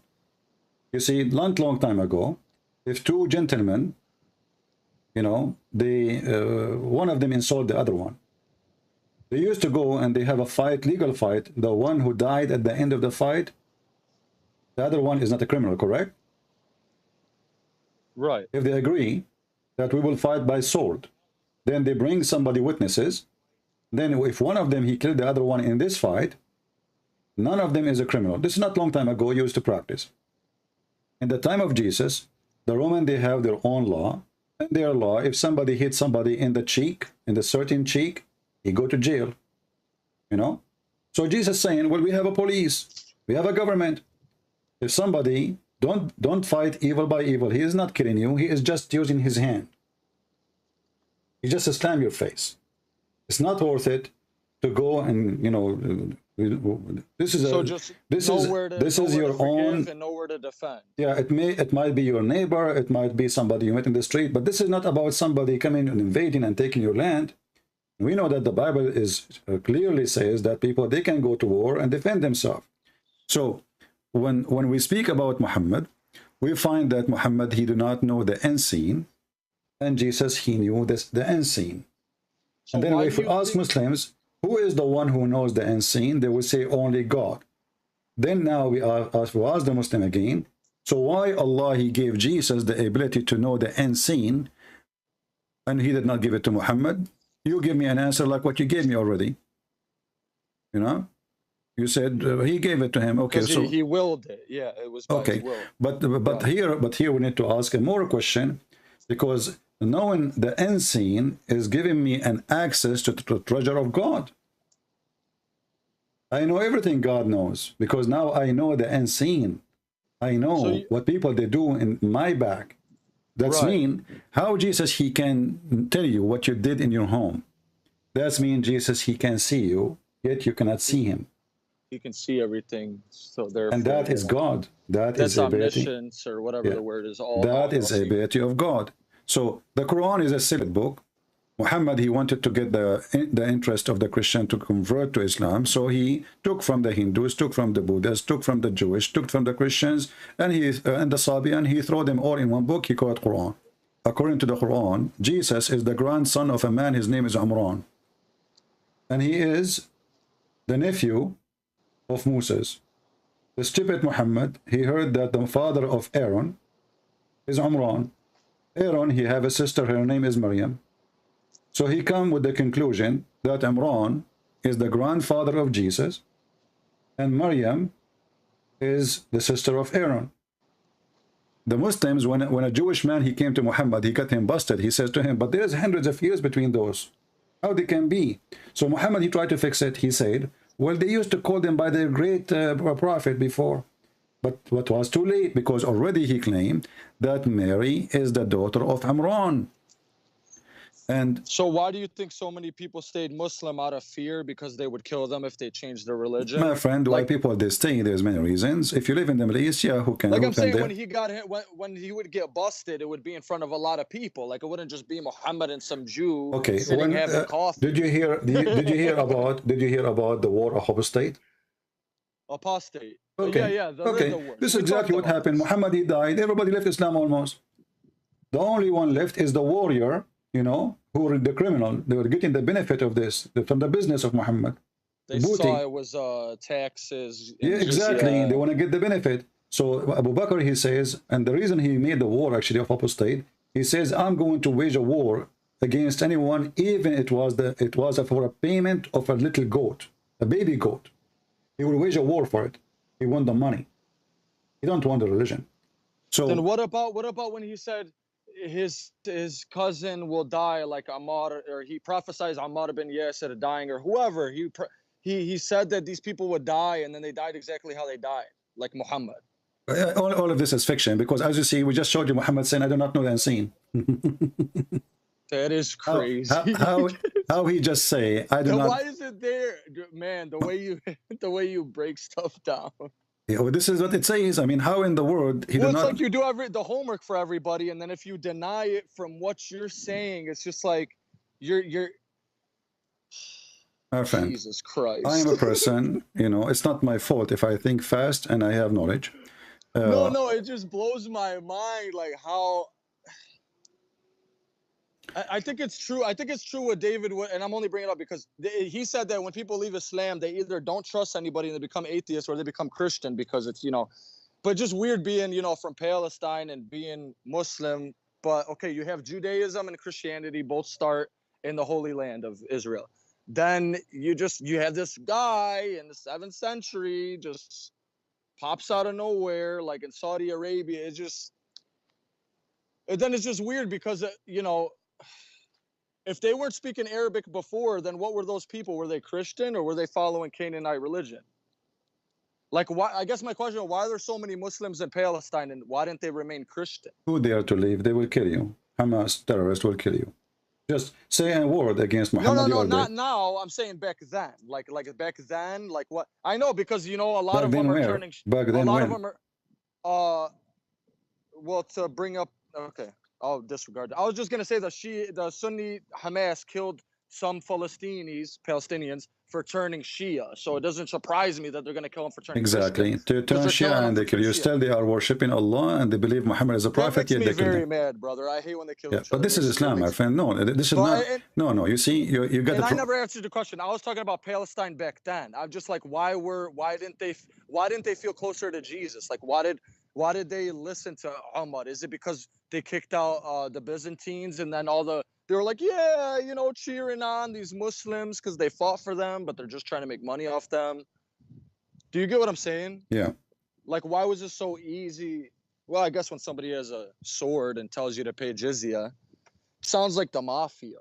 [SPEAKER 2] You see, long time ago, if two gentlemen, you know, they one of them insult the other one. They used to go and they have a fight, legal fight. The one who died at the end of the fight, the other one is not a criminal, correct?
[SPEAKER 3] Right.
[SPEAKER 2] If they agree that we will fight by sword, then they bring somebody witnesses. Then if one of them, he killed the other one in this fight, none of them is a criminal. This is not long time ago used to practice. In the time of Jesus, the Roman, they have their own law. And their law, if somebody hits somebody in the cheek, in the certain cheek, he go to jail. You know? So Jesus saying, well, we have a police. We have a government. If somebody, don't fight evil by evil. He is not killing you. He is just using his hand. He just slam your face. It's not worth it to go and, you know, this is
[SPEAKER 3] so
[SPEAKER 2] this is your own,
[SPEAKER 3] and nowhere to defend.
[SPEAKER 2] Yeah, it might be your neighbor, it might be somebody you met in the street, but this is not about somebody coming and invading and taking your land. We know that the Bible is clearly says that people, they can go to war and defend themselves. So when we speak about Muhammad, we find that Muhammad, he do not know the unseen, and Jesus, he knew the unseen. So and then if we ask Muslims, who is the one who knows the unseen, they will say only God. Then now we ask the Muslim again, so why Allah, he gave Jesus the ability to know the unseen, and he did not give it to Muhammad? You give me an answer like what you gave me already. You know, you said he gave it to him. Okay, so
[SPEAKER 3] he willed it. Yeah, it was by
[SPEAKER 2] okay.
[SPEAKER 3] his will.
[SPEAKER 2] But here we need to ask a more question, because knowing the unseen is giving me an access to the treasure of God. I know everything God knows, because now I know the unseen. I know what people they do in my back. That's mean how Jesus, he can tell you what you did in your home. That's mean Jesus, he can see you, yet you cannot see him.
[SPEAKER 3] He can see everything, so therefore,
[SPEAKER 2] and that is God. That's
[SPEAKER 3] omniscience, or whatever the word is.
[SPEAKER 2] That is a ability of God. So the Quran is a sealed book. Muhammad, he wanted to get the interest of the Christian to convert to Islam, so he took from the Hindus, took from the Buddhists, took from the Jewish, took from the Christians, and the Sabian, he threw them all in one book. He called Quran. According to the Quran, Jesus is the grandson of a man. His name is Imran, and he is the nephew of Moses. The stupid Muhammad, he heard that the father of Aaron is Imran. Aaron, he have a sister, her name is Maryam. So he come with the conclusion that Imran is the grandfather of Jesus, and Maryam is the sister of Aaron. The Muslims, when a Jewish man, he came to Muhammad, he got him busted. He says to him, but there's hundreds of years between those. How they can be? So Muhammad, he tried to fix it. He said, well, they used to call them by their great prophet before. But what was too late, because already he claimed that Mary is the daughter of Imran. And
[SPEAKER 3] so why do you think so many people stayed Muslim out of fear? Because they would kill them if they changed their religion?
[SPEAKER 2] My friend, why people they stay, there's many reasons. If you live in the Middle East, yeah, who can...
[SPEAKER 3] Like I'm saying, when he got hit, when he would get busted, it would be in front of a lot of people. Like it wouldn't just be Muhammad and some Jew sitting having coffee.
[SPEAKER 2] Did you hear did you hear about the war of apostate?
[SPEAKER 3] Apostate.
[SPEAKER 2] Okay.
[SPEAKER 3] Yeah.
[SPEAKER 2] This is exactly what happened. Muhammad, he died. Everybody left Islam almost. The only one left is the warrior, you know, who were the criminal. They were getting the benefit of this from the business of Muhammad.
[SPEAKER 3] They saw it was taxes.
[SPEAKER 2] Yeah, exactly. They want to get the benefit. So Abu Bakr, he says, and the reason he made the war actually of apostate, he says, I'm going to wage a war against anyone, even it was for a payment of a little goat, a baby goat. He will wage a war for it. He want the money. He don't want the religion. So
[SPEAKER 3] then what about when he said, his cousin will die like Ammar, or he prophesies Ammar bin Yasir dying, or whoever. He said that these people would die, and then they died exactly how they died, like Muhammad.
[SPEAKER 2] All of this is fiction, because as you see, we just showed you Muhammad saying, I do not know the unseen.
[SPEAKER 3] That is crazy.
[SPEAKER 2] How he just say, I do not.
[SPEAKER 3] Why is it there, man? The way you break stuff down.
[SPEAKER 2] Yeah, well, this is what it says. I mean, how in the world he
[SPEAKER 3] Well,
[SPEAKER 2] did
[SPEAKER 3] it's
[SPEAKER 2] not?
[SPEAKER 3] like you do the homework for everybody, and then if you deny it from what you're saying, it's just like you're.
[SPEAKER 2] My friend,
[SPEAKER 3] Jesus Christ.
[SPEAKER 2] I am a person, you know, it's not my fault if I think fast and I have knowledge.
[SPEAKER 3] No, it just blows my mind, like how. I think it's true. I think it's true what David would, and I'm only bringing it up because he said that when people leave Islam, they either don't trust anybody and they become atheists, or they become Christian because it's, you know, but just weird being, you know, from Palestine and being Muslim. But okay, you have Judaism and Christianity both start in the Holy Land of Israel. Then you have this guy in the 7th century just pops out of nowhere, like in Saudi Arabia. Then it's just weird because, you know, if they weren't speaking Arabic before, then what were those people? Were they Christian, or were they following Canaanite religion? Like, why? I guess my question: why are there so many Muslims in Palestine, and why didn't they remain Christian?
[SPEAKER 2] Who dare to leave? They will kill you. Hamas terrorists will kill you. Just say a word against Muhammad.
[SPEAKER 3] No, not now. I'm saying back then. Like back then. Like what? I know, because you know a lot of them are turning.
[SPEAKER 2] Back then,
[SPEAKER 3] a lot of them are. Well, to bring up. Okay. I'll disregard that. I was just gonna say the Sunni Hamas killed some Palestinians for turning Shia. So it doesn't surprise me that they're gonna kill them for turning
[SPEAKER 2] exactly
[SPEAKER 3] Christian,
[SPEAKER 2] to turn Shia, and they kill you. Still, they are worshiping Allah and they believe Muhammad is a prophet.
[SPEAKER 3] That makes me very mad, brother. I hate when they kill each other.
[SPEAKER 2] But this is Islam, my friend. No, this is not. No. You see, you got.
[SPEAKER 3] I never answered the question. I was talking about Palestine back then. I'm just like, why didn't they feel closer to Jesus? Like, why did they listen to Umar? Is it because they kicked out the Byzantines, and then they were like, yeah, you know, cheering on these Muslims because they fought for them, but they're just trying to make money off them? Do you get what I'm saying?
[SPEAKER 2] Yeah.
[SPEAKER 3] Like, why was it so easy? Well, I guess when somebody has a sword and tells you to pay jizya, sounds like the mafia.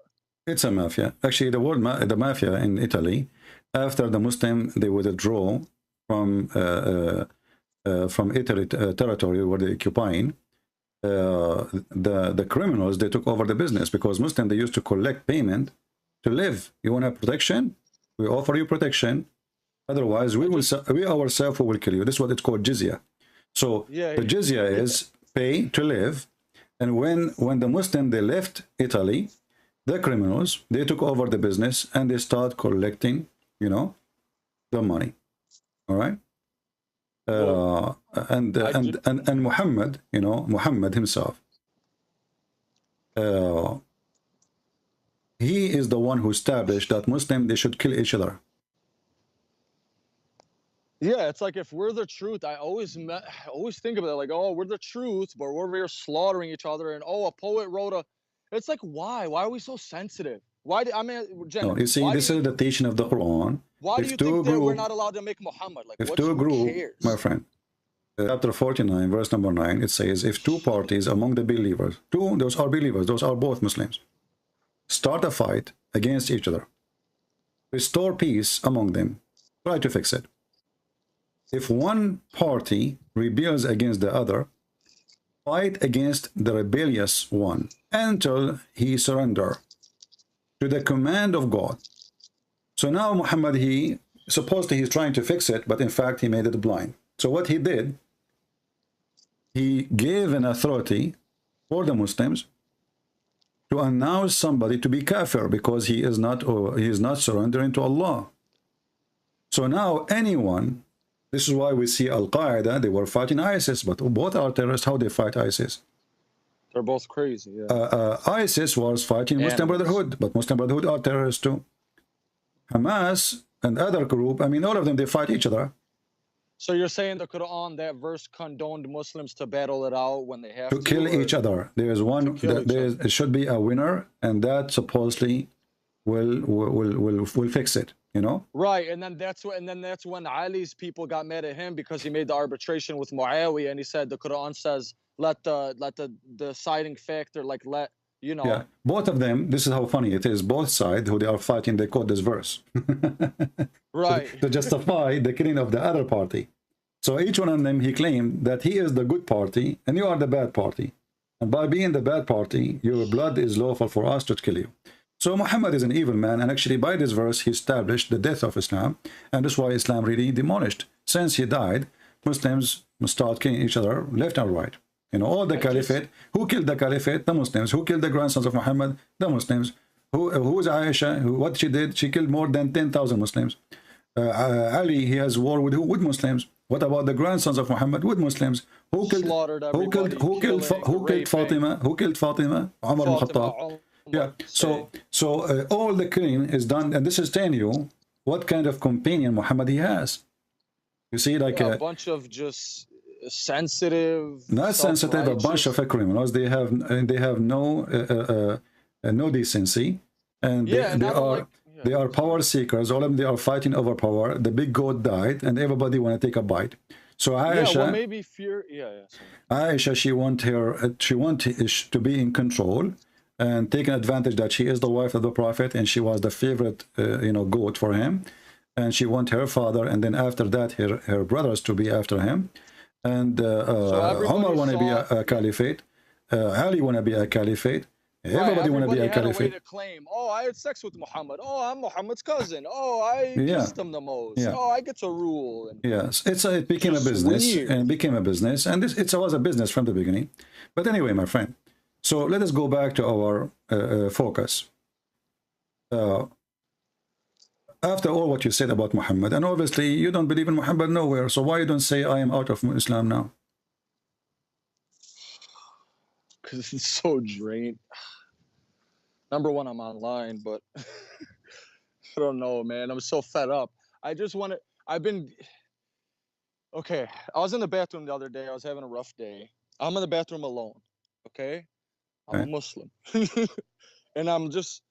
[SPEAKER 2] It's a mafia. Actually, the word the mafia in Italy, after the Muslim, they withdraw from Italy territory where they occupying. The criminals, they took over the business, because Muslim, they used to collect payment to live. You want to have protection? We offer you protection. Otherwise, we ourselves will kill you. This is what it's called, jizya. So the jizya is pay to live. And when the Muslim, they left Italy, the criminals, they took over the business and they start collecting, you know, the money. All right. And Muhammad, you know, Muhammad himself, he is the one who established that Muslim, they should kill each other.
[SPEAKER 3] Yeah, it's like, if we're the truth, I always think about it like, oh, we're the truth, but we're here slaughtering each other, and oh, a poet wrote it's like, why are we so sensitive? Why do, I mean, Jen,
[SPEAKER 2] no, you see, this is the teaching of the Quran.
[SPEAKER 3] Why do you think that we're not allowed to make Muhammad? Like,
[SPEAKER 2] if two groups, my friend, chapter 49, verse number 9, it says, if two parties among the believers, those are believers, those are both Muslims, start a fight against each other, restore peace among them, try to fix it. If one party rebels against the other, fight against the rebellious one until he surrender to the command of God. So now Muhammad, supposedly he's trying to fix it, but in fact he made it blind. So what he did, he gave an authority for the Muslims to announce somebody to be kafir because he is not surrendering to Allah. So now anyone, this is why we see Al-Qaeda, they were fighting ISIS, but both are terrorists. How they fight ISIS?
[SPEAKER 3] They're both crazy. Yeah.
[SPEAKER 2] ISIS was fighting Muslim Brotherhood, but Muslim Brotherhood are terrorists too. Hamas and other group, I mean, all of them, they fight each other.
[SPEAKER 3] So you're saying the Quran, that verse condoned Muslims to battle it out when they have to
[SPEAKER 2] kill each other. There is one that there should be a winner, and that supposedly will fix it. You know,
[SPEAKER 3] right? And then that's when Ali's people got mad at him because he made the arbitration with Muawiyah, and he said the Quran says, let the deciding factor, like let you know.
[SPEAKER 2] Yeah, both of them, this is how funny it is, both sides who they are fighting, they quote this verse
[SPEAKER 3] Right.
[SPEAKER 2] to justify the killing of the other party. So each one of them, he claimed that he is the good party and you are the bad party. And by being the bad party, your blood is lawful for us to kill you. So Muhammad is an evil man, and actually by this verse, he established the death of Islam, and that's why Islam really demolished. Since he died, Muslims must start killing each other left and right. You know, all the caliphate. Who killed the caliphate? The Muslims. Who killed the grandsons of Muhammad? The Muslims. Who is Aisha? What she did? She killed more than 10,000 Muslims. Ali, he has war with who? With Muslims. What about the grandsons of Muhammad? With Muslims. Who killed? Who killed Fatima? Who killed Fatima? Umar al-Khattab. Yeah. So all the killing is done, and this is telling you what kind of companion Muhammad he has. You see, like
[SPEAKER 3] a bunch of just sensitive,
[SPEAKER 2] not sensitive, a bunch of criminals. They have no decency, and they are power seekers. All of them, they are fighting over power. The big goat died, and everybody want to take a bite. So Aisha,
[SPEAKER 3] well, maybe fear.
[SPEAKER 2] Aisha, she want to be in control and taking advantage that she is the wife of the Prophet, and she was the favorite, goat for him, and she want her father, and then after that, her brothers to be after him. And Umar want to be a caliphate. Ali want to be a caliphate. Everybody want to be a caliphate.
[SPEAKER 3] To claim, oh, I had sex with Muhammad. Oh, I'm Muhammad's cousin. Oh, I kissed him the most. Yeah. Oh, I get to rule. And
[SPEAKER 2] yes, it became a business, and became a business, and it was a business from the beginning. But anyway, my friend, so let us go back to our focus. After all what you said about Muhammad, and obviously you don't believe in Muhammad nowhere, so why you don't say I am out of Islam now?
[SPEAKER 3] Because it's so drained. Number one, I'm online, but I don't know, man. I'm so fed up. I just want to. Okay, I was in the bathroom the other day. I was having a rough day. I'm in the bathroom alone. Okay, I'm a Muslim, and I'm just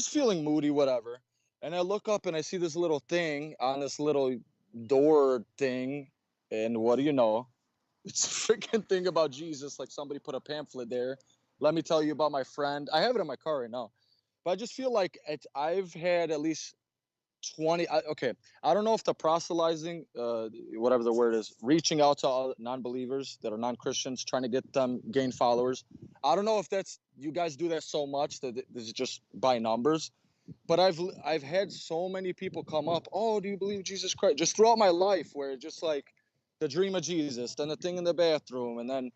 [SPEAKER 3] feeling moody, whatever. And I look up and I see this little thing on this little door thing. And what do you know? It's a freaking thing about Jesus. Like somebody put a pamphlet there. Let me tell you about my friend. I have it in my car right now. But I just feel like I've had at least 20. Okay. I don't know if the proselytizing, whatever the word is, reaching out to all non-believers that are non-Christians, trying to get them gain followers. I don't know if you guys do that so much that this is just by numbers. But I've had so many people come up, oh, do you believe Jesus Christ? Just throughout my life, where it's just like the dream of Jesus, then the thing in the bathroom, and then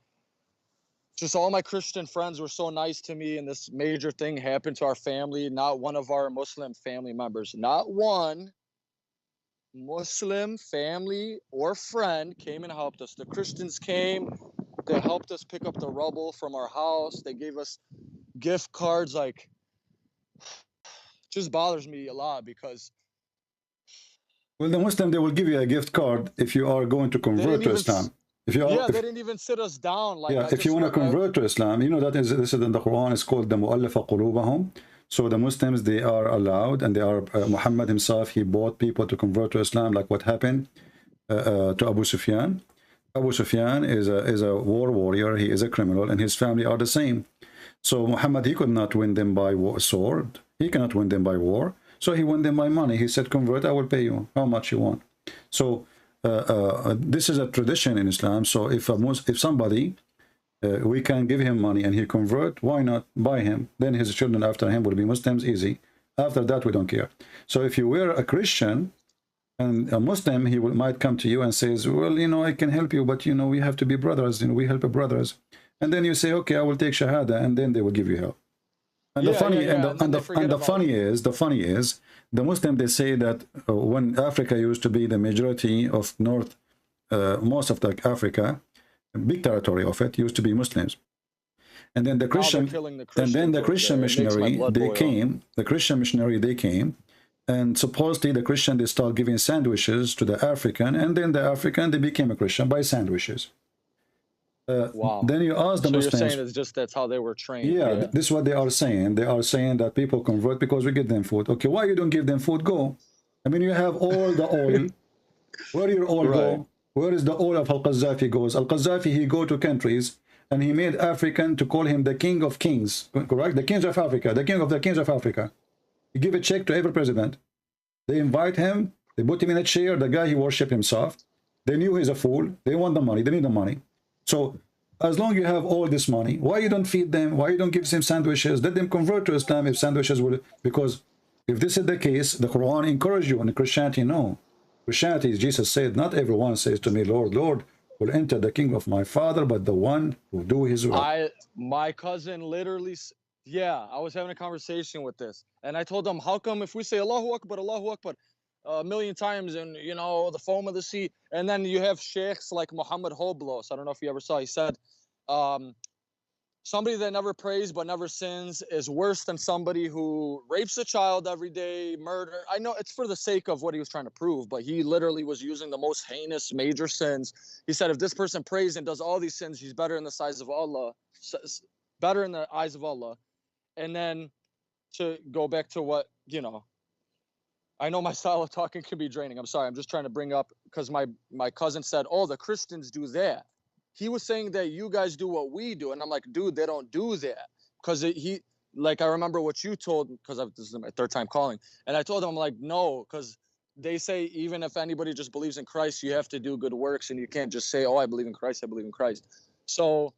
[SPEAKER 3] just all my Christian friends were so nice to me, and this major thing happened to our family. Not one of our Muslim family members, not one Muslim family or friend came and helped us. The Christians came, they helped us pick up the rubble from our house. They gave us gift cards, like. Just bothers me a lot because
[SPEAKER 2] the Muslim, they will give you a gift card if you are going to convert to Islam.
[SPEAKER 3] They didn't even sit us down. Like,
[SPEAKER 2] if you want to convert to Islam, you know that this is in the Quran. It's called the mu'allafa qulubahum. So the Muslims, they are allowed, and they are Muhammad himself. He bought people to convert to Islam, like what happened to Abu Sufyan. Abu Sufyan is a war warrior. He is a criminal, and his family are the same. So Muhammad, he could not win them by sword. He cannot win them by war. So he won them by money. He said, convert, I will pay you how much you want. So this is a tradition in Islam. So if somebody, we can give him money and he convert, why not buy him? Then his children after him will be Muslims, easy. After that, we don't care. So if you were a Christian and a Muslim, he might come to you and says, well, I can help you, but, we have to be brothers. We help brothers. And then you say, okay, I will take Shahada, and then they will give you help. And the funny is, the Muslim, they say that when Africa used to be the majority of most of the Africa, a big territory of it used to be Muslims. And then the Christian missionary, they came. The Christian missionary, they came, and supposedly the Christian, they start giving sandwiches to the African, and then the African, they became a Christian by sandwiches.
[SPEAKER 3] Wow.
[SPEAKER 2] Then you ask the Muslims.
[SPEAKER 3] So you're saying it's just that's how they were trained.
[SPEAKER 2] Yeah, this is what they are saying. They are saying that people convert because we give them food. Okay, why you don't give them food? Go. I mean, you have all the oil. Where your oil go? Where is the oil of Al-Qaddafi goes? Al-Qaddafi, he go to countries and he made African to call him the king of kings, correct? The kings of Africa, the king of the kings of Africa. He give a check to every president. They invite him, they put him in a chair, the guy he worship himself. They knew he's a fool. They want the money, they need the money. So as long as you have all this money, why you don't feed them? Why you don't give them sandwiches? Let them convert to Islam if sandwiches will, because if this is the case, the Quran encourages you, and Christianity, no. Christianity, Jesus said, not everyone says to me, Lord, Lord, will enter the kingdom of my Father, but the one who do his will.
[SPEAKER 3] My cousin literally, yeah, I was having a conversation with this, and I told him, how come if we say Allahu Akbar a million times, and you know, the foam of the sea, and then you have sheikhs like Muhammad Hoblos, I don't know if you ever saw, he said, somebody that never prays but never sins is worse than somebody who rapes a child every day, murder. I know it's for the sake of what he was trying to prove, but he literally was using the most heinous major sins. He said if this person prays and does all these sins, he's better in the eyes of Allah, better in the eyes of Allah. And then to go back to what, you know, I know my style of talking can be draining. I'm sorry. I'm just trying to bring up, because my cousin said, oh, the Christians do that. He was saying that you guys do what we do. And I'm like, dude, they don't do that. Because he, like, I remember what you told, because this is my third time calling. And I told him, I'm like, no, because they say even if anybody just believes in Christ, you have to do good works. And you can't just say, oh, I believe in Christ. I believe in Christ. So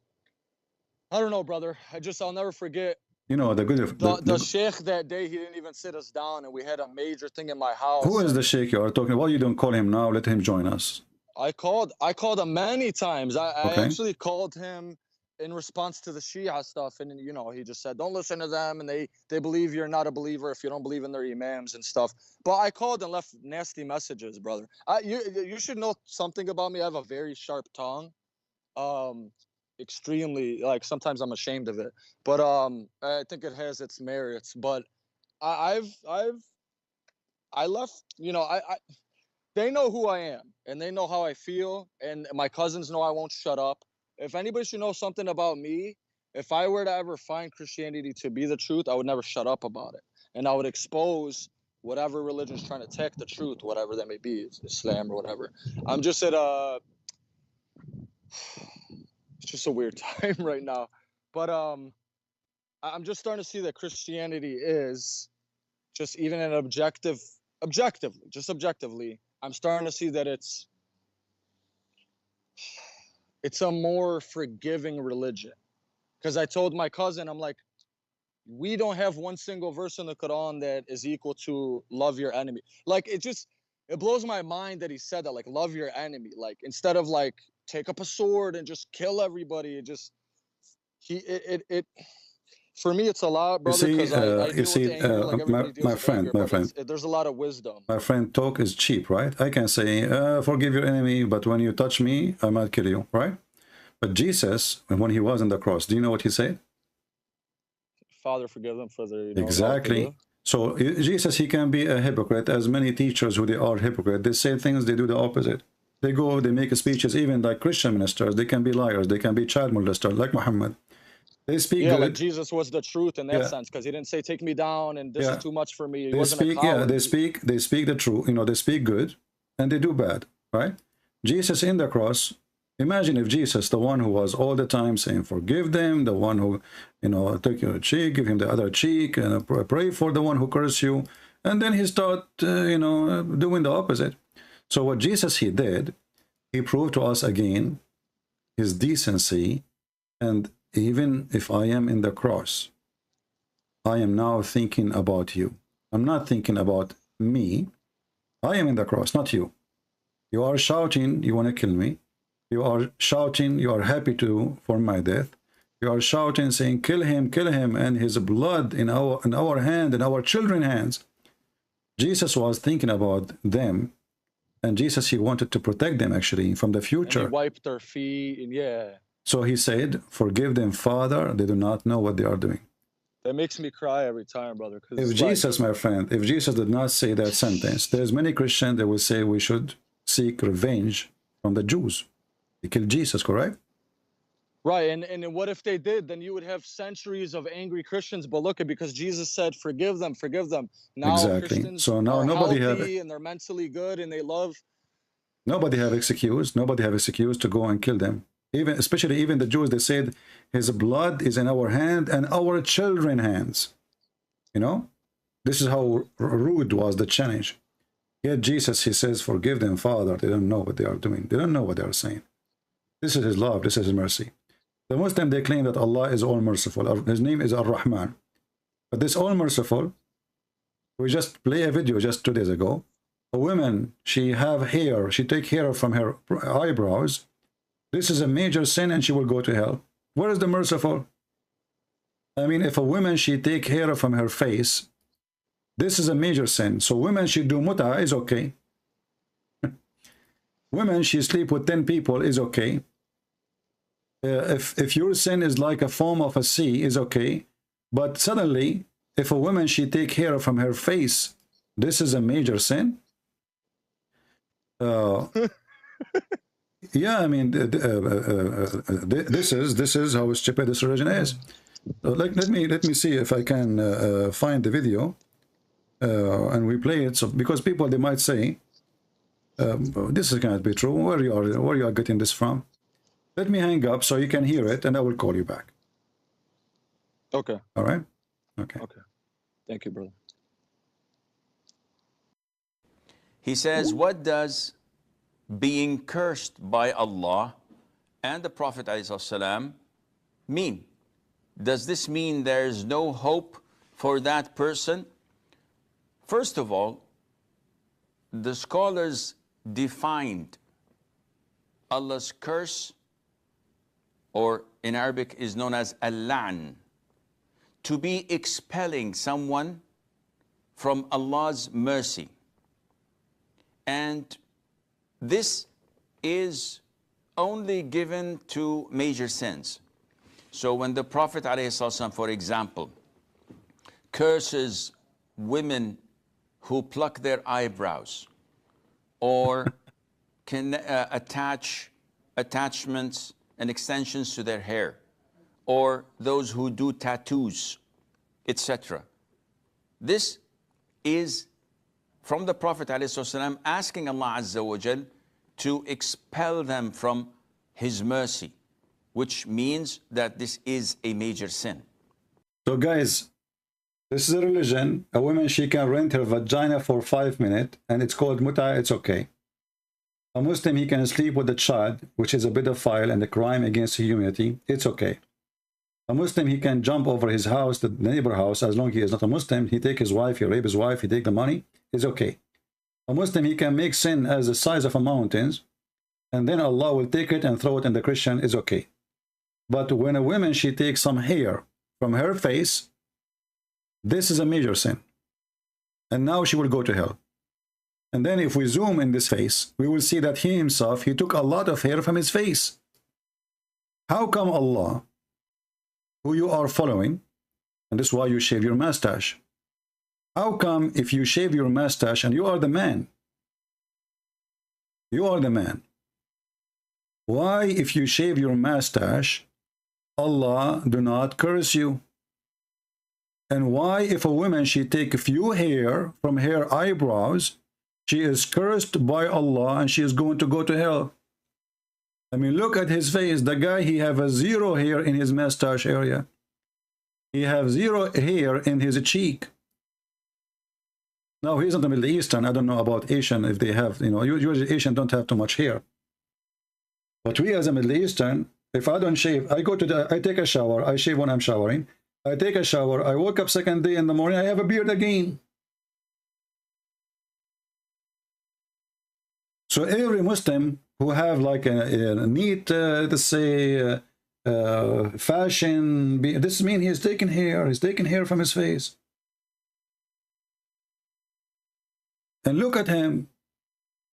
[SPEAKER 3] I don't know, brother. I'll never forget.
[SPEAKER 2] You know, the
[SPEAKER 3] sheikh that day, he didn't even sit us down, and we had a major thing in my house.
[SPEAKER 2] Who is the sheikh you are talking about? Why you don't call him now? Let him join us.
[SPEAKER 3] I called him many times. I actually called him in response to the Shia stuff, and you know, he just said, don't listen to them, and they believe you're not a believer if you don't believe in their imams and stuff. But I called and left nasty messages, brother. You should know something about me. I have a very sharp tongue. Extremely, like, sometimes I'm ashamed of it, but I think it has its merits. But I left, you know, they know who I am, and they know how I feel, and my cousins know I won't shut up. If anybody should know something about me, if I were to ever find Christianity to be the truth, I would never shut up about it, and I would expose whatever religion is trying to attack the truth, whatever that may be, Islam or whatever. I'm just at it's just a weird time right now, but I'm just starting to see that Christianity is just, even an objectively, I'm starting to see that it's a more forgiving religion. Because I told my cousin, I'm like, we don't have one single verse in the Quran that is equal to love your enemy. Like, it blows my mind that he said that, like, love your enemy, like, instead of like take up a sword and just kill everybody. It just, for me, it's a lot, brother.
[SPEAKER 2] My friend,
[SPEAKER 3] there's a lot of wisdom.
[SPEAKER 2] My friend, talk is cheap, right? I can say, forgive your enemy, but when you touch me, I might kill you, right? But Jesus, when he was on the cross, do you know what he said?
[SPEAKER 3] Father, forgive them for their,
[SPEAKER 2] exactly. So Jesus, he can be a hypocrite, as many teachers who they are hypocrite. They say things, they do the opposite. They go, they make speeches, even like Christian ministers. They can be liars. They can be child molesters, like Muhammad. They speak good.
[SPEAKER 3] Like Jesus was the truth in that sense, because he didn't say, take me down, and this is too much for me. He wasn't a coward.
[SPEAKER 2] They speak the truth. You know, they speak good, and they do bad, right? Jesus in the cross, imagine if Jesus, the one who was all the time saying, forgive them, the one who, you know, take your cheek, give him the other cheek, and pray for the one who cursed you, and then he start, you know, doing the opposite. So what Jesus, he did, he proved to us again his decency. And even if I am in the cross, I am now thinking about you. I'm not thinking about me. I am in the cross, not you. You are shouting, you want to kill me. You are shouting, you are happy for my death. You are shouting, saying, kill him, and his blood in our hand, in our children's hands. Jesus was thinking about them. And Jesus, he wanted to protect them, actually, from the future.
[SPEAKER 3] And he wiped their feet, and
[SPEAKER 2] So he said, forgive them, Father, they do not know what they are doing.
[SPEAKER 3] That makes me cry every time, brother.
[SPEAKER 2] If Jesus, my friend, if Jesus did not say that sentence, there's many Christians that will say we should seek revenge from the Jews. They killed Jesus, correct?
[SPEAKER 3] Right, and what if they did? Then you would have centuries of angry Christians. But look, because Jesus said, forgive them, forgive them. Now
[SPEAKER 2] exactly.
[SPEAKER 3] Christians
[SPEAKER 2] so now
[SPEAKER 3] are
[SPEAKER 2] nobody
[SPEAKER 3] healthy, and they're mentally good, and they love.
[SPEAKER 2] Nobody have excuse. Nobody have excuse to go and kill them. Even, especially even the Jews, they said, his blood is in our hand and our children's hands. You know, this is how rude was the challenge. Yet Jesus, he says, forgive them, Father. They don't know what they are doing. They don't know what they are saying. This is his love. This is his mercy. The Muslim, they claim that Allah is all merciful. His name is Ar-Rahman. But this all merciful, we just play a video just 2 days ago. A woman, she have hair. She take hair from her eyebrows. This is a major sin and she will go to hell. Where is the merciful? I mean, if a woman, she take hair from her face, this is a major sin. So women, she do muta is okay. Women, she sleep with 10 people is okay. If your sin is like a foam of a sea is okay. But suddenly, if a woman, she take hair from her face, this is a major sin. Yeah, I mean, this is how stupid this religion is. Let me see if I can find the video and we play it. So because people, they might say this is cannot be true. Where you are getting this from? Let me hang up so you can hear it, and I will call you back.
[SPEAKER 3] Okay.
[SPEAKER 2] All right. Okay.
[SPEAKER 3] Okay. Thank you, brother.
[SPEAKER 4] He says, what does being cursed by Allah and the Prophet ﷺ mean? Does this mean there is no hope for that person? First of all, the scholars defined Allah's curse, or in Arabic is known as al-la'n, to be expelling someone from Allah's mercy. And this is only given to major sins. So when the Prophet ﷺ, for example, curses women who pluck their eyebrows or can attach attachments and extensions to their hair, or those who do tattoos, etc. This is from the Prophet ﷺ asking Allah Azza wa Jal to expel them from his mercy, which means that this is a major sin.
[SPEAKER 2] So guys, this is a religion. A woman, she can rent her vagina for 5 minutes and it's called muta, it's okay. A Muslim, he can sleep with a child, which is a pedophile and a crime against humanity, it's okay. A Muslim, he can jump over his house, the neighbor house, as long as he is not a Muslim. He take his wife, he rape his wife, he take the money, it's okay. A Muslim, he can make sin as the size of a mountain, and then Allah will take it and throw it in the Christian, is okay. But when a woman, she takes some hair from her face, this is a major sin. And now she will go to hell. And then if we zoom in this face, we will see that he himself, he took a lot of hair from his face. How come Allah, who you are following, and this is why you shave your mustache, how come if you shave your mustache and you are the man, why if you shave your mustache, Allah do not curse you? And why if a woman, she take a few hair from her eyebrows, she is cursed by Allah and she is going to go to hell? I mean, look at his face. The guy, he have a zero hair in his mustache area. He have zero hair in his cheek. Now, he's not the Middle Eastern. I don't know about Asian, if they have, you know, usually Asian don't have too much hair. But we as a Middle Eastern, if I don't shave, I take a shower, I shave when I'm showering. I take a shower, I woke up second day in the morning, I have a beard again. So every Muslim who have like a neat, let's say, fashion, this means he's taking hair from his face. And look at him.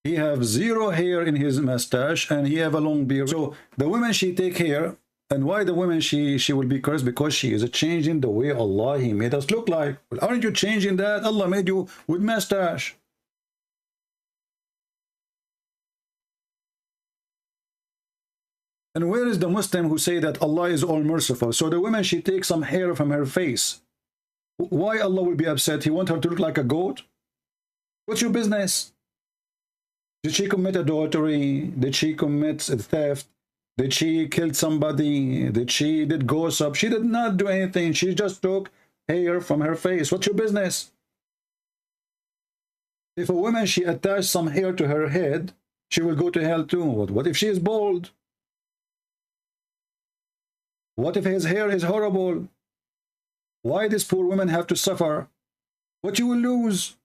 [SPEAKER 2] He have zero hair in his mustache and he have a long beard. So the women, she take hair. And why the women, she will be cursed? Because she is changing the way Allah, he made us look like. Well, aren't you changing that? Allah made you with mustache. And where is the Muslim who say that Allah is all merciful? So the woman, she takes some hair from her face. Why Allah will be upset? He want her to look like a goat? What's your business? Did she commit adultery? Did she commit theft? Did she kill somebody? Did she did gossip? She did not do anything. She just took hair from her face. What's your business? If a woman, she attached some hair to her head, she will go to hell too. What if she is bald? What if his hair is horrible? Why this poor woman have to suffer? What you will lose?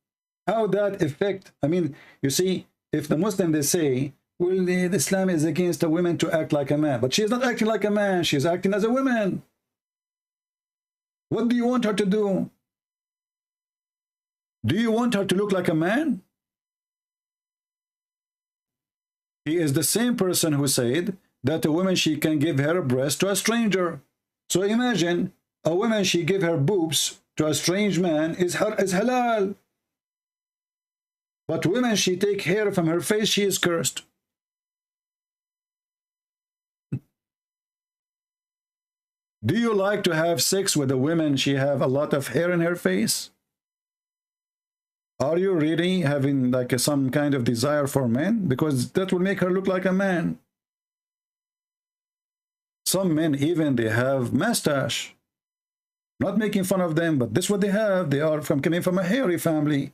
[SPEAKER 2] How that affect? I mean, you see, if the Muslim, they say, well, Islam is against a woman to act like a man. But she is not acting like a man. She is acting as a woman. What do you want her to do? Do you want her to look like a man? He is the same person who said that a woman, she can give her breast to a stranger. So imagine a woman, she give her boobs to a strange man is halal. But women, she take hair from her face, she is cursed. Do you like to have sex with a woman, she have a lot of hair in her face? Are you really having like some kind of desire for men? Because that will make her look like a man. Some men even, they have mustache. Not making fun of them, but this is what they have. They are coming from a hairy family.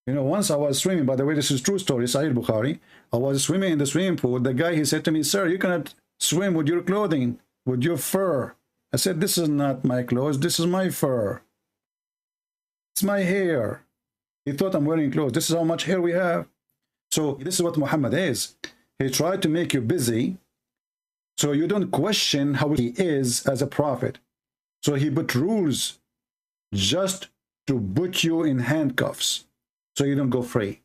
[SPEAKER 2] You know, once I was swimming, by the way, this is true story, Sahih Bukhari. I was swimming in the swimming pool. The guy, he said to me, sir, you cannot swim with your clothing, with your fur. I said, this is not my clothes, this is my fur. It's my hair. He thought I'm wearing clothes. This is how much hair we have. So this is what Muhammad is. He tried to make you busy so you don't question how he is as a prophet. So he put rules just to put you in handcuffs so you don't go free.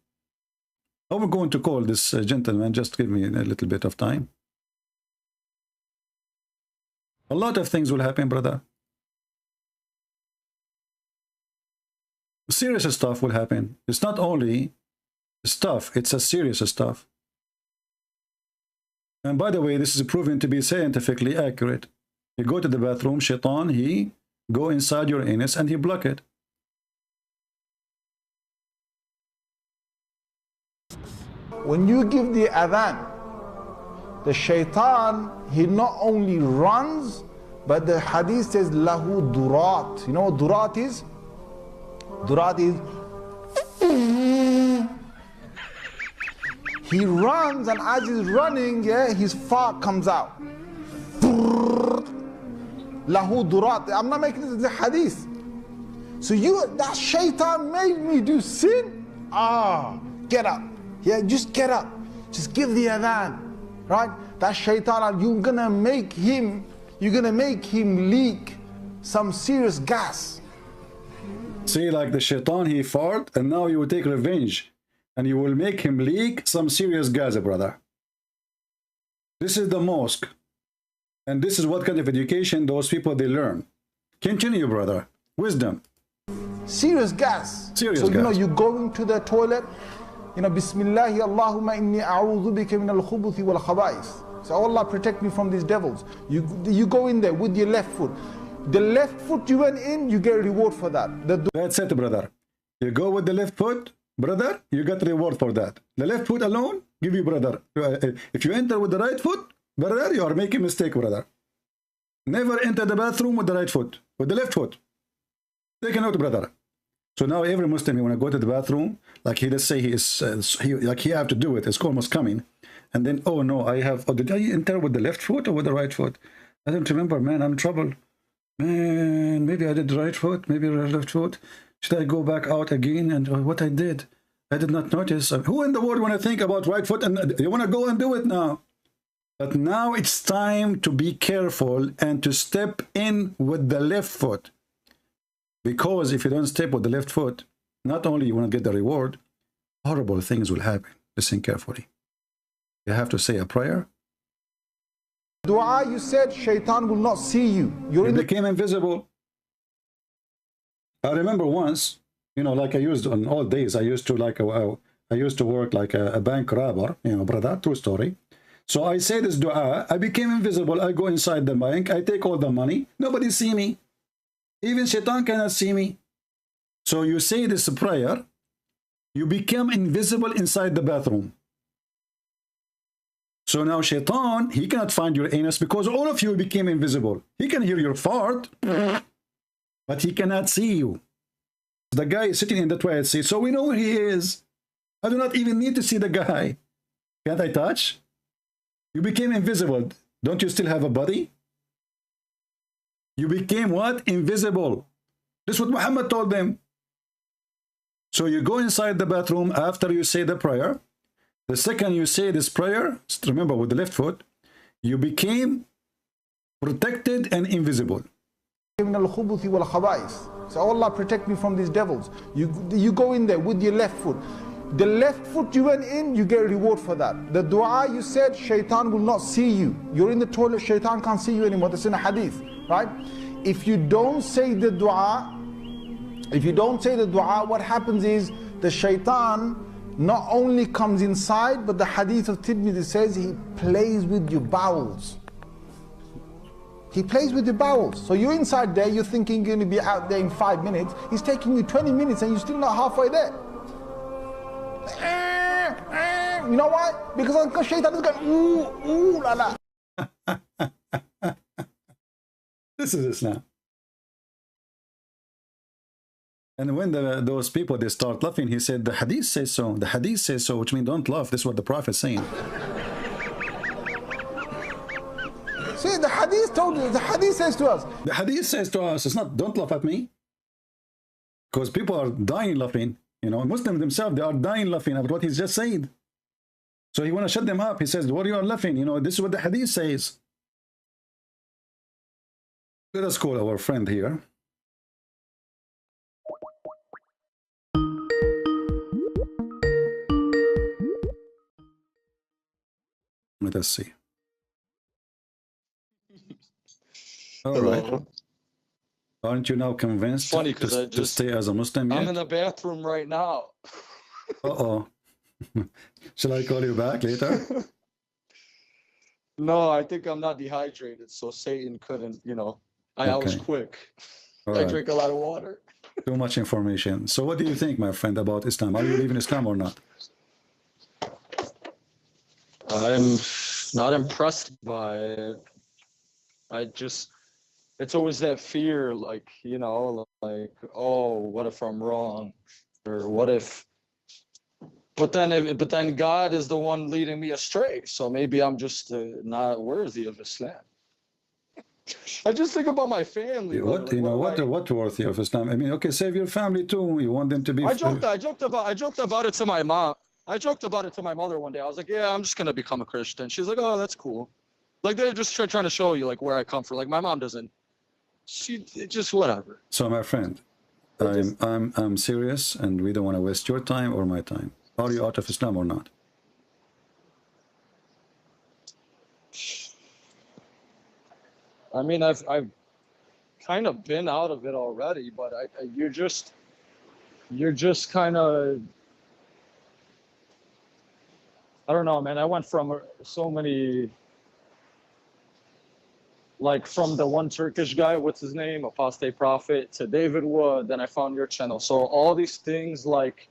[SPEAKER 2] I'm going to call this gentleman. Just give me a little bit of time. A lot of things will happen, brother. Serious stuff will happen. It's not only stuff, it's a serious stuff. And by the way, this is proven to be scientifically accurate. You go to the bathroom, shaitan, he go inside your anus and he block it.
[SPEAKER 5] When you give the adhan, the shaitan, he not only runs, but the hadith says, lahu durat. You know what durat is? Durat is, he runs, and as he's running, yeah, his fart comes out. Lahu durat. I'm not making this the hadith. So that shaitan made me do sin. Get up. Yeah, just get up. Just give the adhan. Right? That shaitan, you're gonna make him leak some serious gas.
[SPEAKER 2] See, like the shaitan, he fought, and now you will take revenge. And you will make him leak some serious gas, brother. This is the mosque. And this is what kind of education those people, they learn. Continue, brother. Wisdom.
[SPEAKER 5] Serious gas.
[SPEAKER 2] Serious
[SPEAKER 5] so,
[SPEAKER 2] gas.
[SPEAKER 5] You know, you go into the toilet, you know, Bismillahi Allahumma inni a'udhu bika min al-khubuthi wal khaba'ith. So, Allah protect me from these devils. You go in there with your left foot. The left foot you went in, you get a reward for that.
[SPEAKER 2] That's it, brother. You go with the left foot, brother, you get reward for that. The left foot alone, give you, brother. If you enter with the right foot, brother, you are making mistake, brother. Never enter the bathroom with the right foot, with the left foot. Take a note, brother. So now every Muslim, when I go to the bathroom, like he, let's say he is, like he have to do it, it's almost coming. And then, oh no, did I enter with the left foot or with the right foot? I don't remember, man, I'm in trouble. Man, maybe I did the right foot, maybe the left foot. Should I go back out again? And what I did not notice. Who in the world want to think about right foot? And you want to go and do it now. But now it's time to be careful and to step in with the left foot. Because if you don't step with the left foot, not only you want to get the reward, horrible things will happen. Listen carefully. You have to say a prayer.
[SPEAKER 5] Dua, you said shaitan will not see you.
[SPEAKER 2] You became invisible. I remember once, you know, like I used on all days, I used to work like a bank robber, you know, brother, true story. So I say this dua, I became invisible, I go inside the bank, I take all the money, nobody see me. Even shaitan cannot see me. So you say this prayer, you become invisible inside the bathroom. So now Shaitan, he cannot find your anus because all of you became invisible. He can hear your fart, but he cannot see you. The guy is sitting in the toilet seat, so we know where he is. I do not even need to see the guy. Can't I touch? You became invisible. Don't you still have a body? You became what? Invisible. This is what Muhammad told them. So you go inside the bathroom after you say the prayer. The second you say this prayer, remember with the left foot, you became protected and invisible.
[SPEAKER 5] So Allah protect me from these devils. You go in there with your left foot. The left foot you went in, you get a reward for that. The dua you said, shaitan will not see you. You're in the toilet, shaitan can't see you anymore. That's in a hadith, right? If you don't say the dua, what happens is the shaitan not only comes inside, but the hadith of Tirmidhi says he plays with your bowels. He plays with your bowels. So you're inside there, you're thinking you're going to be out there in 5 minutes. He's taking you 20 minutes and you're still not halfway there. You know why? Because Uncle Shaitan is going, ooh, la la.
[SPEAKER 2] This is Islam. And when those people, they start laughing, he said, the hadith says so. The hadith says so, which means don't laugh. This is what the Prophet is saying.
[SPEAKER 5] See, the hadith told you, the hadith says to us.
[SPEAKER 2] The hadith says to us, it's not, don't laugh at me. Because people are dying laughing. You know, Muslims themselves, they are dying laughing at what he's just said. So he want to shut them up. He says, what are you laughing? You know, this is what the hadith says. Let us call our friend here. Let us see. All right. Aren't you now convinced to stay as a Muslim yet?
[SPEAKER 3] I'm in the bathroom right now.
[SPEAKER 2] Uh-oh. Shall I call you back later?
[SPEAKER 3] No, I think I'm not dehydrated, so Satan couldn't, you know. I was quick. I drink a lot of water.
[SPEAKER 2] Too much information. So what do you think, my friend, about Islam? Are you leaving Islam or not?
[SPEAKER 3] I'm not impressed by it. It's always that fear, like, you know, like, oh, what if I'm wrong? Or what if, but then God is the one leading me astray. So maybe I'm just not worthy of Islam. I just think about my family.
[SPEAKER 2] What, you know, what worthy of Islam? I mean, okay, save your family too. You want them to be.
[SPEAKER 3] I joked about it to my mom. I joked about it to my mother one day. I was like, yeah, I'm just going to become a Christian. She's like, oh, that's cool. Like, they're just trying to show you, like, where I come from. Like, my mom doesn't. She just whatever.
[SPEAKER 2] So, my friend, I'm serious, and we don't want to waste your time or my time. Are you out of Islam or not?
[SPEAKER 3] I mean, I've kind of been out of it already, but you're just kind of, I don't know, man. I went from so many, like from the one Turkish guy, what's his name, Apostate Prophet, to David Wood. Then I found your channel. So all these things, like,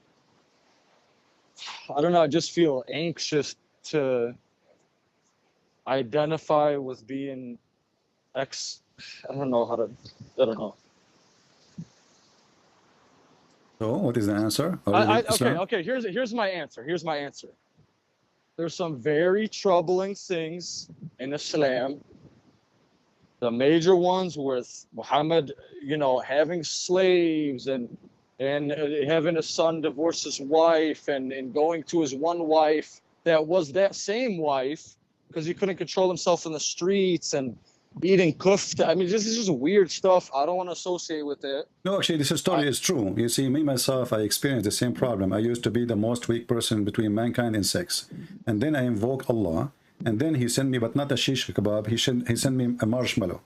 [SPEAKER 3] I don't know, I just feel anxious to identify with being I don't know.
[SPEAKER 2] So what is the answer?
[SPEAKER 3] Okay. Here's my answer. There's some very troubling things in Islam. The major ones with Muhammad, you know, having slaves and having a son divorce his wife and going to his one wife that was that same wife because he couldn't control himself in the streets and eating kufta. I mean, this is just weird stuff. I don't want to associate with it.
[SPEAKER 2] No, actually, this story is true. You see, me, myself, I experienced the same problem. I used to be the most weak person between mankind and sex. And then I invoked Allah. And then he sent me, but not a shish kebab, he sent me a marshmallow.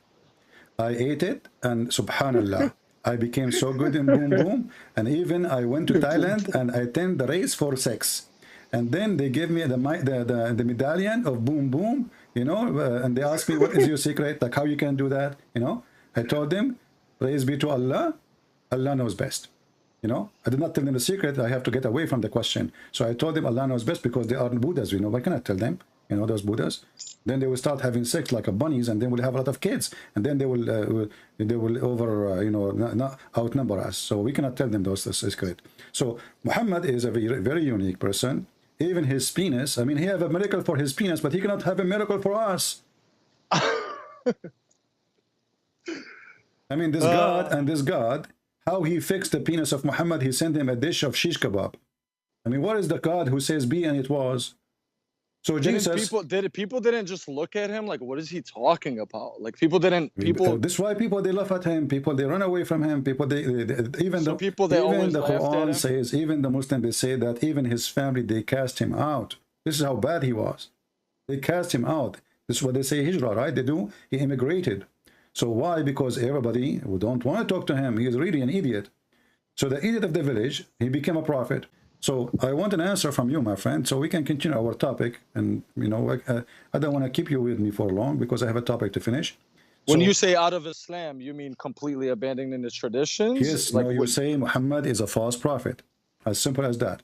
[SPEAKER 2] I ate it, and subhanallah, I became so good in boom boom. And even I went to Thailand and I attended the race for sex. And then they gave me the medallion of boom boom, you know, and they asked me, what is your secret? Like, how you can do that? You know, I told them, praise be to Allah, Allah knows best. You know, I did not tell them the secret. I have to get away from the question. So I told them Allah knows best because they are Buddhas, you know, I cannot tell them. you know, those Buddhas, then they will start having sex like a bunnies, and then we'll have a lot of kids, and then they will over you know, not outnumber us. So we cannot tell them those secret. So Muhammad is a very, very unique person. Even his penis, I mean, he have a miracle for his penis, but he cannot have a miracle for us. I mean, this God and this God, how he fixed the penis of Muhammad, he sent him a dish of shish kebab. I mean, what is the God who says be and it was? So Jesus,
[SPEAKER 3] people didn't just look at him like, what is he talking about? Like people didn't.
[SPEAKER 2] This is why people, they laugh at him. People, they run away from him. People, even the Quran says, even the Muslim, they say that even his family, they cast him out. This is how bad he was. They cast him out. This is what they say, hijrah, right? They do. He immigrated. So why? Because everybody who don't want to talk to him, he is really an idiot. So the idiot of the village, he became a prophet. So I want an answer from you, my friend, so we can continue our topic. And, you know, I don't want to keep you with me for long because I have a topic to finish.
[SPEAKER 3] When you say out of Islam, you mean completely abandoning the traditions?
[SPEAKER 2] Yes, like no, you say Muhammad is a false prophet. As simple as that.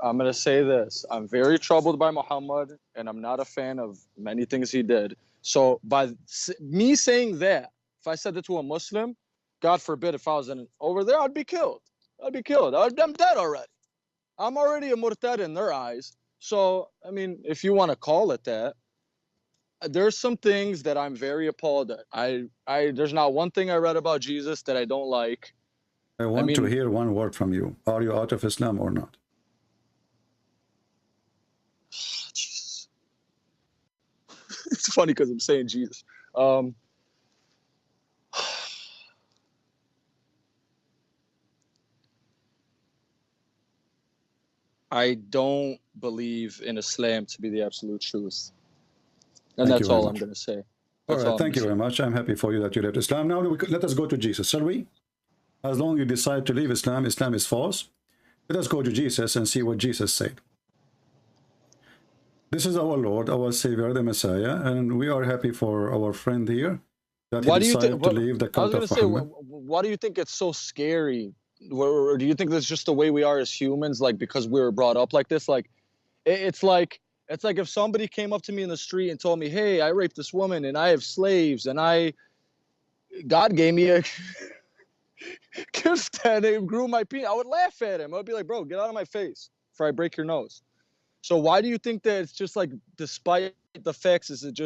[SPEAKER 3] I'm going to say this. I'm very troubled by Muhammad, and I'm not a fan of many things he did. So by me saying that, if I said that to a Muslim, God forbid, if I was over there, I'd be killed. I'd be killed. I'm dead already. I'm already a murtad in their eyes. So, I mean, if you want to call it that, there's some things that I'm very appalled at. There's not one thing I read about Jesus that I don't like.
[SPEAKER 2] I want to hear one word from you. Are you out of Islam or not?
[SPEAKER 3] Jesus. It's funny because I'm saying Jesus. I don't believe in Islam to be the absolute truth. And that's all I'm going to say.
[SPEAKER 2] All right, thank you very much. I'm happy for you that you left Islam. Now let us go to Jesus, shall we? As long as you decide to leave Islam, Islam is false. Let us go to Jesus and see what Jesus said. This is our Lord, our Savior, the Messiah, and we are happy for our friend here that he decided to leave the cult of Muhammad.
[SPEAKER 3] Why do you think it's so scary? Or do you think that's just the way we are as humans, like because we were brought up like this? Like it's like if somebody came up to me in the street and told me, hey, I raped this woman and I have slaves and God gave me a gift and it grew my penis, I would laugh at him. I would be like, bro, get out of my face before I break your nose. So why do you think that it's just like, despite the facts, is it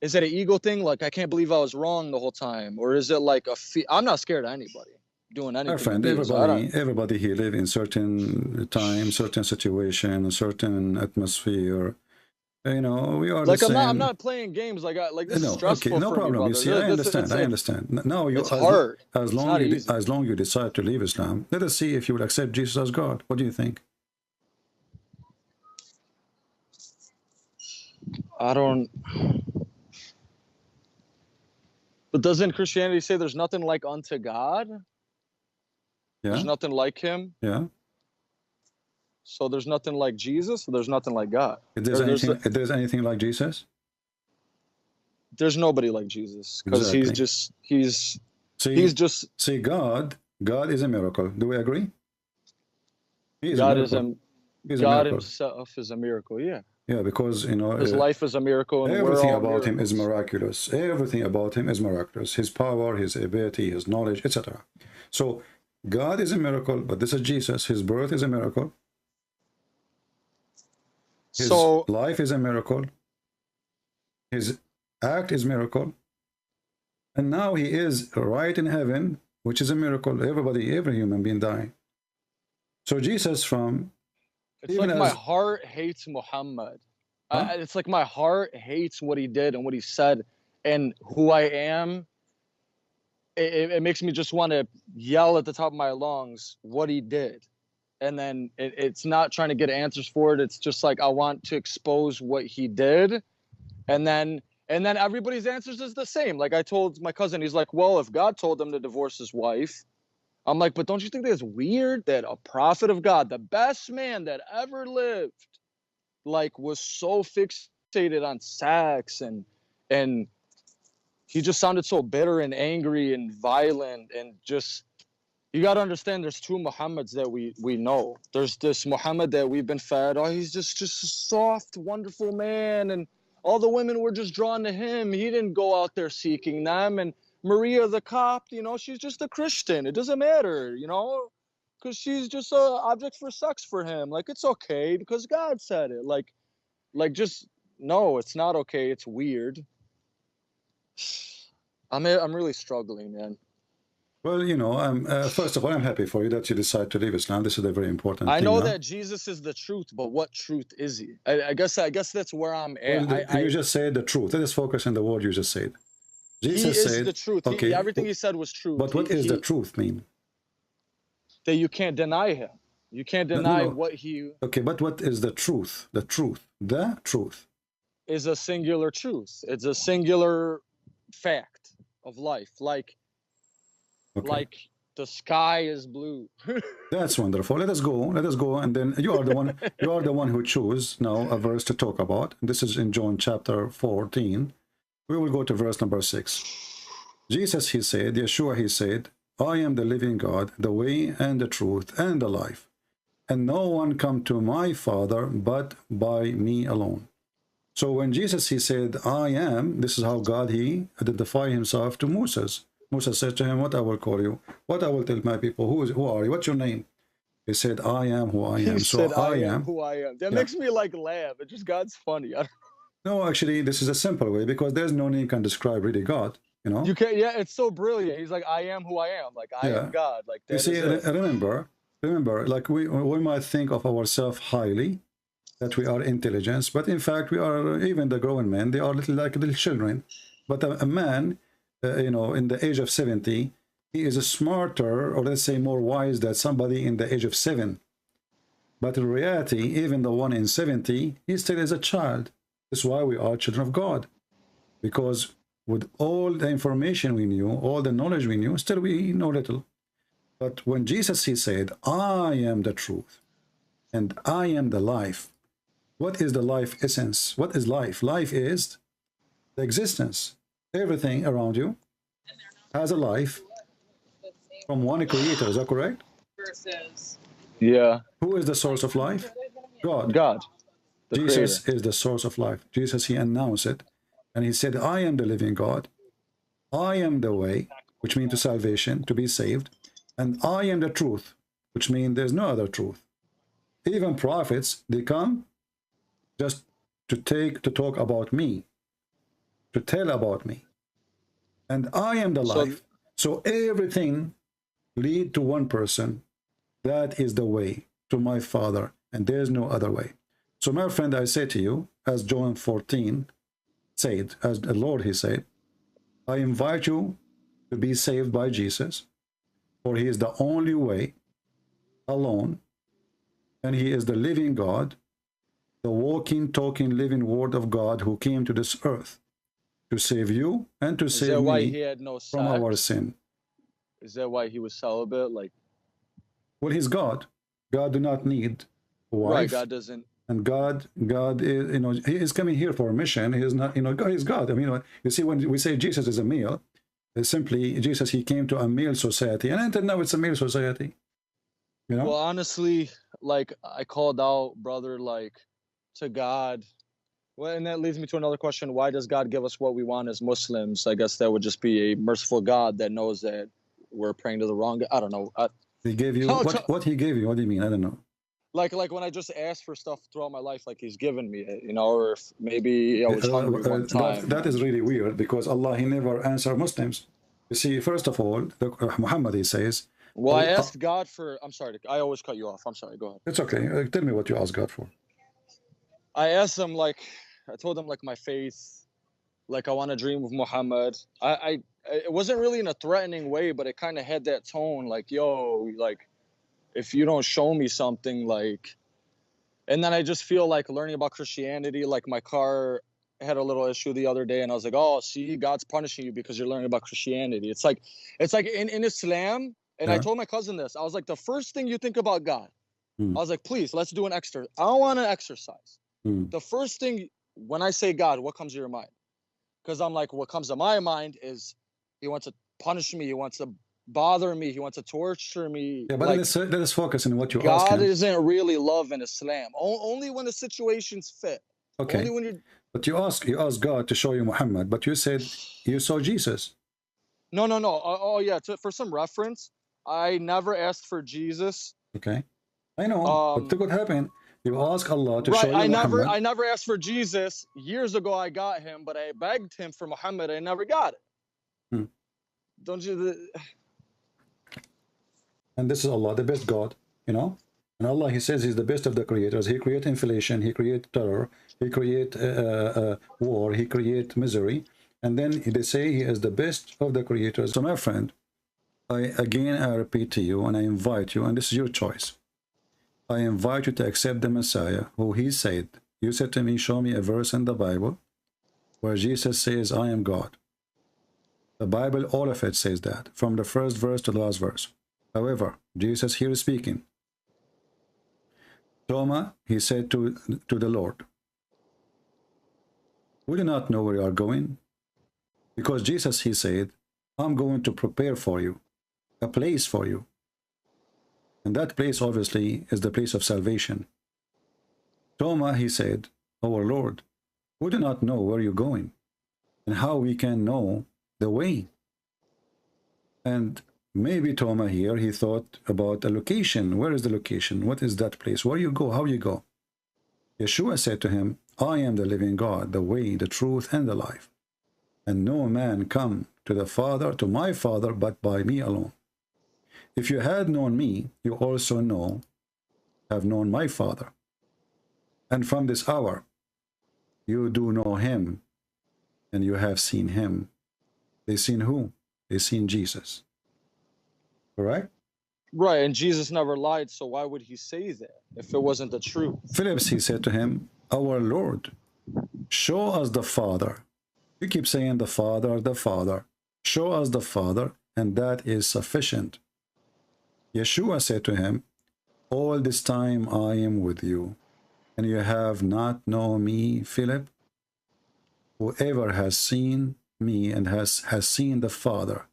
[SPEAKER 3] an ego thing? Like, I can't believe I was wrong the whole time. Or is it like I'm not scared of anybody doing anything.
[SPEAKER 2] Our friend, everybody here live in certain time, certain situation, a certain atmosphere. You know, we are
[SPEAKER 3] like
[SPEAKER 2] the same.
[SPEAKER 3] I'm not playing games like this is stressful.
[SPEAKER 2] Okay, no problem.
[SPEAKER 3] Me,
[SPEAKER 2] you see, I understand. No, you
[SPEAKER 3] it's hard.
[SPEAKER 2] As long you decide to leave Islam, let us see if you will accept Jesus as God. What do you think?
[SPEAKER 3] I don't. But doesn't Christianity say there's nothing like unto God?
[SPEAKER 2] Yeah.
[SPEAKER 3] There's nothing like him.
[SPEAKER 2] Yeah.
[SPEAKER 3] So there's nothing like Jesus, so there's nothing like God.
[SPEAKER 2] If there's anything like Jesus?
[SPEAKER 3] There's nobody like Jesus. Because
[SPEAKER 2] See, God is a miracle. Do we agree?
[SPEAKER 3] God himself is a miracle, yeah.
[SPEAKER 2] Yeah, because, you know,
[SPEAKER 3] his life is a miracle. And
[SPEAKER 2] everything about him is miraculous. Everything about him is miraculous. His power, his ability, his knowledge, etc. So God is a miracle, but this is Jesus. His birth is a miracle. His life is a miracle. His act is a miracle. And now he is right in heaven, which is a miracle. Every human being dying. So Jesus
[SPEAKER 3] It's like my heart hates Muhammad. Huh? It's like my heart hates what he did and what he said and who I am. It makes me just want to yell at the top of my lungs what he did. And then it's not trying to get answers for it. It's just like I want to expose what he did. And then everybody's answers is the same. Like I told my cousin, he's like, well, if God told him to divorce his wife, I'm like, but don't you think that's weird that a prophet of God, the best man that ever lived, like was so fixated on sex and he just sounded so bitter and angry and violent and just You got to understand, there's two Muhammads that we know. There's this Muhammad that we've been fed. Oh, he's just a soft, wonderful man, and all the women were just drawn to him. He didn't go out there seeking them. And Maria the Copt, you know, she's just a Christian. It doesn't matter, you know, because she's just a object for sex for him. Like, it's okay because God said it. Like just no, it's not okay. It's weird. I'm really struggling, man.
[SPEAKER 2] Well, you know, first of all, I'm happy for you that you decide to leave Islam. This is a very important thing.
[SPEAKER 3] I know that Jesus is the truth, but what truth is he? I guess that's where I'm at.
[SPEAKER 2] Well, you just said the truth. Let us focus on the word you just said. Jesus
[SPEAKER 3] he is
[SPEAKER 2] said
[SPEAKER 3] the truth.
[SPEAKER 2] Okay,
[SPEAKER 3] everything he said was true.
[SPEAKER 2] But what is the truth mean?
[SPEAKER 3] That you can't deny him. You can't deny what he...
[SPEAKER 2] Okay, but what is the truth? The truth. The truth.
[SPEAKER 3] Is a singular truth. It's a singular fact of life. Like the sky is blue.
[SPEAKER 2] That's wonderful. Let us go, and then you are the one who choose now a verse to talk about. This is in John chapter 14. We will go to verse number 6. Jesus, he said, Yeshua, he said, I am the living God, the way and the truth and the life, and no one come to my Father but by me alone. So when Jesus, he said, I am, this is how God, he identified himself to Moses. Moses said to him, what I will call you, what I will tell my people, who are you, what's your name? He said, I am who I am.
[SPEAKER 3] He said, I am who I am. That makes me like laugh. It's just God's funny.
[SPEAKER 2] No, actually, this is a simple way, because there's no name can describe really God, you know?
[SPEAKER 3] You can't, yeah, it's so brilliant. He's like, I am who I am. Like, I am God. Like, that
[SPEAKER 2] you see, remember, like we might think of ourselves highly, that we are intelligence, but in fact, we are, even the grown men, they are like little children. But a man, you know, in the age of 70, he is smarter, or let's say more wise than somebody in the age of 7. But in reality, even the one in 70, he still is a child. That's why we are children of God. Because with all the information we knew, all the knowledge we knew, still we know little. But when Jesus, he said, I am the truth, and I am the life. What is the life essence? What is life? Life is the existence. Everything around you has a life from one creator. Is that correct?
[SPEAKER 3] Yeah.
[SPEAKER 2] Who is the source of life? God.
[SPEAKER 3] God.
[SPEAKER 2] Jesus is the source of life. Jesus, he announced it. And he said, I am the living God. I am the way, which means to salvation, to be saved. And I am the truth, which means there's no other truth. Even prophets, they come just to talk about me, to tell about me. And I am the life. So everything lead to one person. That is the way to my Father, and there's no other way. So my friend, I say to you, as John 14 said, as the Lord, he said, I invite you to be saved by Jesus, for he is the only way, alone, and he is the living God, the walking, talking, living word of God who came to this earth to save you and to save me from our sin.
[SPEAKER 3] Is that why he was celibate? Like,
[SPEAKER 2] well, he's God. God do not need a wife.
[SPEAKER 3] Right, God doesn't.
[SPEAKER 2] And God is, you know, he is coming here for a mission. He is not, you know, God is God. I mean, you see, when we say Jesus is a male, simply Jesus, he came to a male society, and until now it's a male society. You know?
[SPEAKER 3] Well, honestly, like, I called out, brother, like, to God. Well, and that leads me to another question. Why does God give us what we want as Muslims? I guess that would just be a merciful God that knows that we're praying to the wrong God. I don't know.
[SPEAKER 2] He gave you what he gave you? What do you mean? I don't know.
[SPEAKER 3] Like when I just asked for stuff throughout my life, like he's given me it, you know, or if maybe I was hungry one time.
[SPEAKER 2] That is really weird, because Allah, he never answered Muslims. You see, first of all, Muhammad, he says.
[SPEAKER 3] Well, I asked God for. I'm sorry. I always cut you off. I'm sorry. Go ahead.
[SPEAKER 2] It's okay. Tell me what you asked God for.
[SPEAKER 3] I asked him, like, I told him, like, my faith, like, I want to dream with Muhammad. It wasn't really in a threatening way, but it kind of had that tone, like, yo, like, if you don't show me something, like, and then I just feel like learning about Christianity, like my car had a little issue the other day, and I was like, oh, see, God's punishing you because you're learning about Christianity. It's like in Islam, and I told my cousin this, I was like, the first thing you think about God, I was like, please, let's do an exercise. I don't want an exercise. The first thing, when I say God, what comes to your mind? Because I'm like, what comes to my mind is he wants to punish me. He wants to bother me. He wants to torture me.
[SPEAKER 2] Yeah, but
[SPEAKER 3] Like,
[SPEAKER 2] let us focus on what you ask
[SPEAKER 3] God
[SPEAKER 2] him.
[SPEAKER 3] isn't really love in Islam. Only when the situations fit.
[SPEAKER 2] Okay.
[SPEAKER 3] Only when you're...
[SPEAKER 2] But you ask God to show you Muhammad, but you said you saw Jesus.
[SPEAKER 3] No. Oh yeah. For some reference, I never asked for Jesus.
[SPEAKER 2] Okay. I know. But look what happened. You ask Allah to show you Muhammad.
[SPEAKER 3] I never asked for Jesus. Years ago, I got him, but I begged him for Muhammad. I never got it. Don't you?
[SPEAKER 2] And this is Allah, the best God, you know. And Allah, He says He's the best of the creators. He creates inflation. He creates terror. He creates war. He creates misery. And then they say He is the best of the creators. So my friend, I repeat to you, and I invite you, and this is your choice. I invite you to accept the Messiah, who He said. You said to me, show me a verse in the Bible where Jesus says, I am God. The Bible, all of it says that, from the first verse to the last verse. However, Jesus here is speaking. Thomas, he said to the Lord, we do not know where you are going, because Jesus, he said, I'm going to prepare for you a place for you. And that place, obviously, is the place of salvation. Thomas, he said, our Lord, we do not know where you're going and how we can know the way. And maybe Thomas here, he thought about a location. Where is the location? What is that place? Where you go? How you go? Yeshua said to him, I am the living God, the way, the truth, and the life. And no man come to the Father, to my Father, but by me alone. If you had known me, you also have known my Father. And from this hour, you do know him, and you have seen him. They seen who? They seen Jesus. Correct?
[SPEAKER 3] Right, and Jesus never lied, so why would he say that if it wasn't the truth?
[SPEAKER 2] Philip, he said to him, our Lord, show us the Father. You keep saying the Father, the Father. Show us the Father, and that is sufficient. Yeshua said to him, all this time I am with you, and you have not known me, Philip. Whoever has seen me and has seen the Father.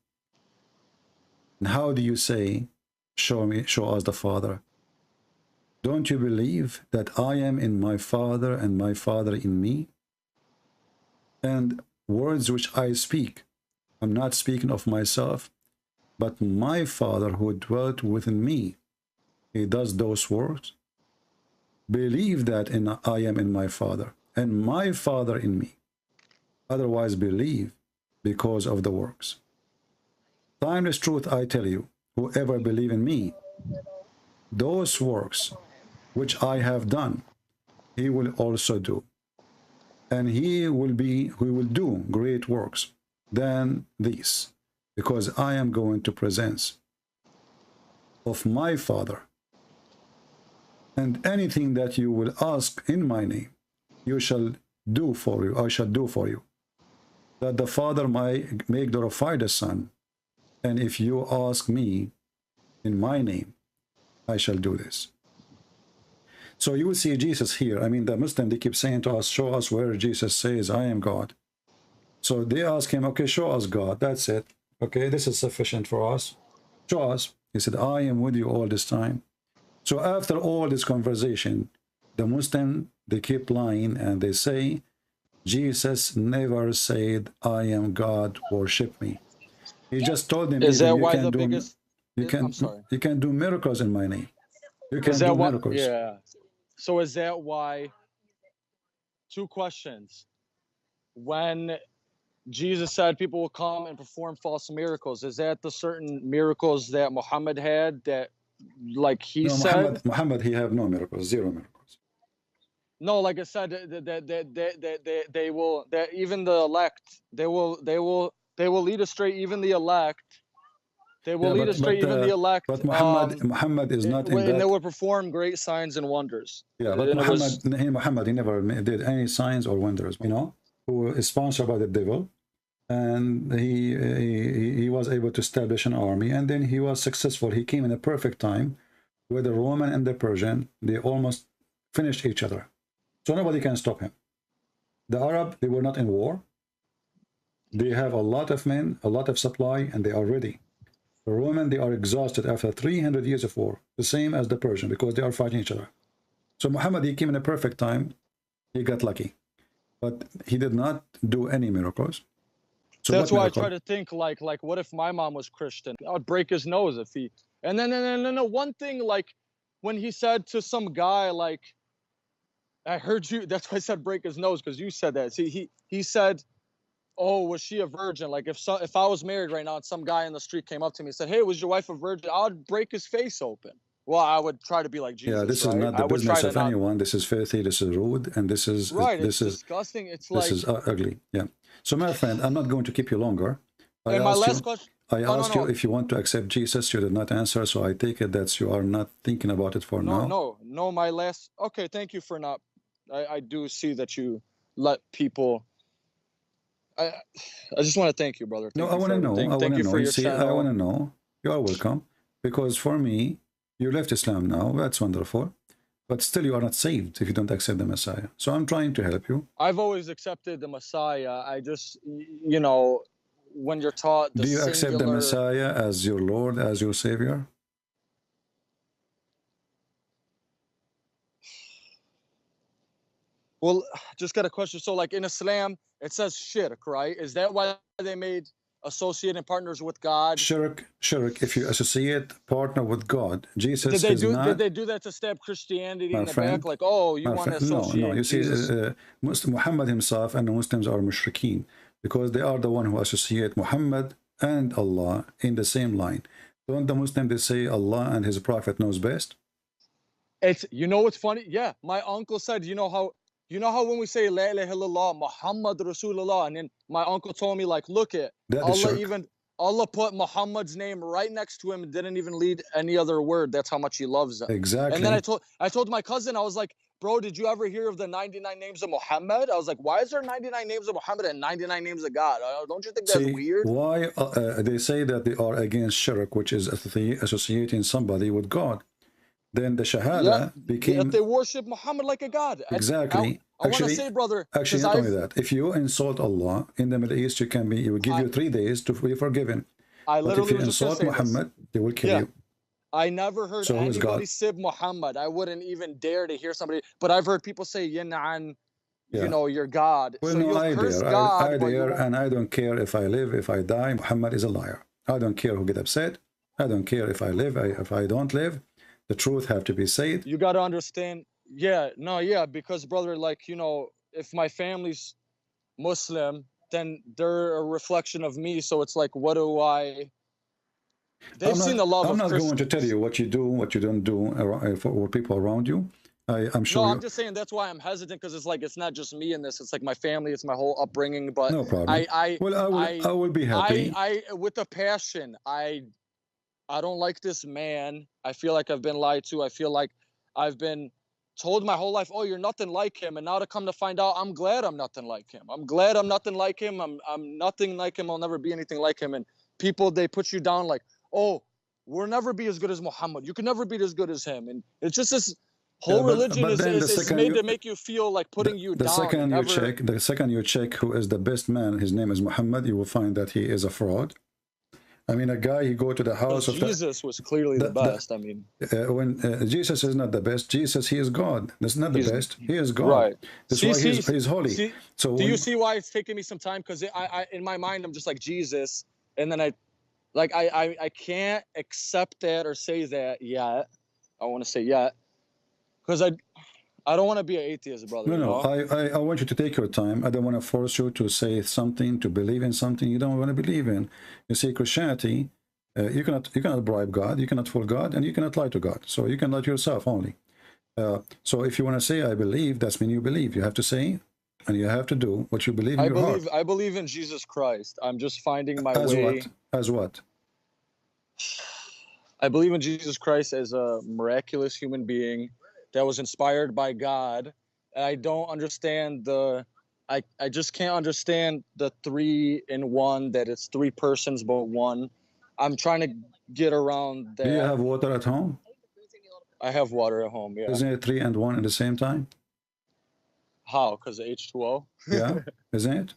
[SPEAKER 2] And how do you say, show us the Father? Don't you believe that I am in my Father and my Father in me? And words which I speak, I'm not speaking of myself, but my Father who dwelt within me, he does those works. Believe that I am in my Father, and my Father in me. Otherwise believe because of the works. Timeless truth I tell you, whoever believe in me, those works which I have done, he will also do. And he will do great works than these, because I am going to present of my Father. And anything that you will ask in my name, you shall do for you, I shall do for you, that the Father might make glorify the Son. And if you ask me in my name, I shall do this. So you will see Jesus here. I mean, the Muslim, they keep saying to us, show us where Jesus says, I am God. So they ask him, okay, show us God. That's it. Okay, this is sufficient for us. Show us. He said, I am with you all this time. So after all this conversation, the Muslim, they keep lying and they say, Jesus never said, I am God, worship me. He just told them,
[SPEAKER 3] is that
[SPEAKER 2] you
[SPEAKER 3] why
[SPEAKER 2] can
[SPEAKER 3] the
[SPEAKER 2] do,
[SPEAKER 3] biggest...
[SPEAKER 2] I'm sorry. You can do miracles in my name. You can
[SPEAKER 3] Is that
[SPEAKER 2] do
[SPEAKER 3] why?
[SPEAKER 2] miracles.
[SPEAKER 3] Yeah. So is that why? Two questions. When Jesus said people will come and perform false miracles, is that the certain miracles that Muhammad had that, like he said?
[SPEAKER 2] Muhammad, he have no miracles, zero miracles.
[SPEAKER 3] No, like I said, that they will, that even the elect, they will lead astray even the elect. They will lead astray even the elect.
[SPEAKER 2] But Muhammad is not in that.
[SPEAKER 3] And they will perform great signs and wonders.
[SPEAKER 2] Yeah, but Muhammad, he never did any signs or wonders, you know, who is sponsored by the devil. And he was able to establish an army, and then he was successful. He came in a perfect time where the Roman and the Persian, they almost finished each other. So nobody can stop him. The Arab, they were not in war. They have a lot of men, a lot of supply, and they are ready. The Roman, they are exhausted after 300 years of war, the same as the Persian, because they are fighting each other. So Muhammad, he came in a perfect time. He got lucky, but he did not do any miracles. So
[SPEAKER 3] that's why
[SPEAKER 2] miracle?
[SPEAKER 3] I try to think like what if my mom was Christian? I would break his nose if he. And then one thing, like when he said to some guy, like, I heard you. That's why I said break his nose, because you said that. See, he said, oh, was she a virgin? Like if I was married right now and some guy in the street came up to me and said, hey, was your wife a virgin? I would break his face open. Well, I would try to be like Jesus.
[SPEAKER 2] Yeah, this
[SPEAKER 3] right?
[SPEAKER 2] is not the
[SPEAKER 3] I
[SPEAKER 2] business of anyone. This is filthy. This is rude, and this is
[SPEAKER 3] right.
[SPEAKER 2] This
[SPEAKER 3] It's
[SPEAKER 2] is
[SPEAKER 3] disgusting. It's
[SPEAKER 2] this
[SPEAKER 3] like
[SPEAKER 2] is ugly. Yeah. So my friend, I'm not going to keep you longer.
[SPEAKER 3] And my last question.
[SPEAKER 2] I asked you if you want to accept Jesus. You did not answer, so I take it that you are not thinking about it for now.
[SPEAKER 3] No. My last. Okay, thank you for not. I do see that you let people. I just want to thank you, brother.
[SPEAKER 2] No, I want to know.
[SPEAKER 3] Thank you for your channel.
[SPEAKER 2] I want to know. You are welcome. Because for me, you left Islam now. That's wonderful. But still, you are not saved if you don't accept the Messiah. So I'm trying to help you.
[SPEAKER 3] I've always accepted the Messiah. I just, you know, when you're taught the
[SPEAKER 2] Do you
[SPEAKER 3] singular...
[SPEAKER 2] accept the Messiah as your Lord, as your Savior?
[SPEAKER 3] Well, just got a question. So like in Islam, it says shirk, right? Is that why they made associating partners with God?
[SPEAKER 2] Shirk. If you associate partner with God, Jesus
[SPEAKER 3] did they do that to stab Christianity in the back? Like, oh, you want to associate?
[SPEAKER 2] No. You see, Muhammad himself and the Muslims are mushrikeen because they are the one who associate Muhammad and Allah in the same line. Don't the Muslims they say Allah and His Prophet knows best?
[SPEAKER 3] It's, you know what's funny? Yeah, my uncle said, you know how when we say La ilaha illallah, Muhammad Rasulullah, and then my uncle told me, like, look at Allah put Muhammad's name right next to him and didn't even lead any other word. That's how much he loves them.
[SPEAKER 2] Exactly.
[SPEAKER 3] And then I told my cousin, I was like, bro, did you ever hear of the 99 names of Muhammad? I was like, why is there 99 names of Muhammad and 99 names of God? Don't you think that's weird?
[SPEAKER 2] Why they say that they are against shirk, which is associating somebody with God. Then the Shahada became...
[SPEAKER 3] If they worship Muhammad like a god.
[SPEAKER 2] Exactly.
[SPEAKER 3] I want to say, brother...
[SPEAKER 2] Actually, not only that. If you insult Allah, in the Middle East, He will give you 3 days to be forgiven. But if you insult Muhammad, they will kill you.
[SPEAKER 3] I never heard anybody say Muhammad. I wouldn't even dare to hear somebody... But I've heard people say, Yin'an, you know, your God.
[SPEAKER 2] Well,
[SPEAKER 3] so
[SPEAKER 2] no,
[SPEAKER 3] I dare,
[SPEAKER 2] and I don't care if I live, if I die. Muhammad is a liar. I don't care who get upset. I don't care if I live, if I don't live. The truth have to be said.
[SPEAKER 3] You got to understand. Because brother, like, you know, if my family's Muslim, then they're a reflection of me. So it's like, what do I... They've seen the love of
[SPEAKER 2] I'm not going to tell
[SPEAKER 3] Christians.
[SPEAKER 2] you what you do, what you don't do for people around you. I'm sure.
[SPEAKER 3] No, I'm just saying that's why I'm hesitant, because it's like, it's not just me in this. It's like my family, it's my whole upbringing. But
[SPEAKER 2] no problem. I will be happy.
[SPEAKER 3] With a passion, I don't like this man. I feel like I've been lied to. I feel like I've been told my whole life, oh, you're nothing like him. And now to come to find out, I'm glad I'm nothing like him. I'm glad I'm nothing like him. I'm nothing like him. I'll never be anything like him. And people, they put you down like, oh, we'll never be as good as Muhammad. You can never be as good as him. And it's just this whole religion is made to make you feel like putting you down.
[SPEAKER 2] The second you check who is the best man, his name is Muhammad, you will find that he is a fraud. I mean, a guy, he go to the house of
[SPEAKER 3] Jesus was clearly the best. I mean,
[SPEAKER 2] when Jesus is not the best, Jesus, he is God. That's not the best. He is God.
[SPEAKER 3] Right.
[SPEAKER 2] That's why he's holy. So
[SPEAKER 3] do you see why it's taking me some time? Because I in my mind, I'm just like Jesus, and then I can't accept that or say that yet. I want to say yet, because I don't want to be an atheist, brother.
[SPEAKER 2] No. I want you to take your time. I don't want to force you to say something, to believe in something you don't want to believe in. You see, Christianity, you cannot bribe God, you cannot fool God, and you cannot lie to God. So you can lie to yourself only. So if you want to say, I believe, that's mean you believe. You have to say, and you have to do what you believe in your heart.
[SPEAKER 3] I believe in Jesus Christ. I'm just finding my way.
[SPEAKER 2] As what?
[SPEAKER 3] I believe in Jesus Christ as a miraculous human being that was inspired by God. And I don't understand I just can't understand the 3 in 1, that it's 3 persons but one. I'm trying to get around that.
[SPEAKER 2] Do you have water at home?
[SPEAKER 3] I have water at home, yeah.
[SPEAKER 2] Isn't it 3 and 1 at the same time?
[SPEAKER 3] How? Because of H2O?
[SPEAKER 2] Yeah, isn't it?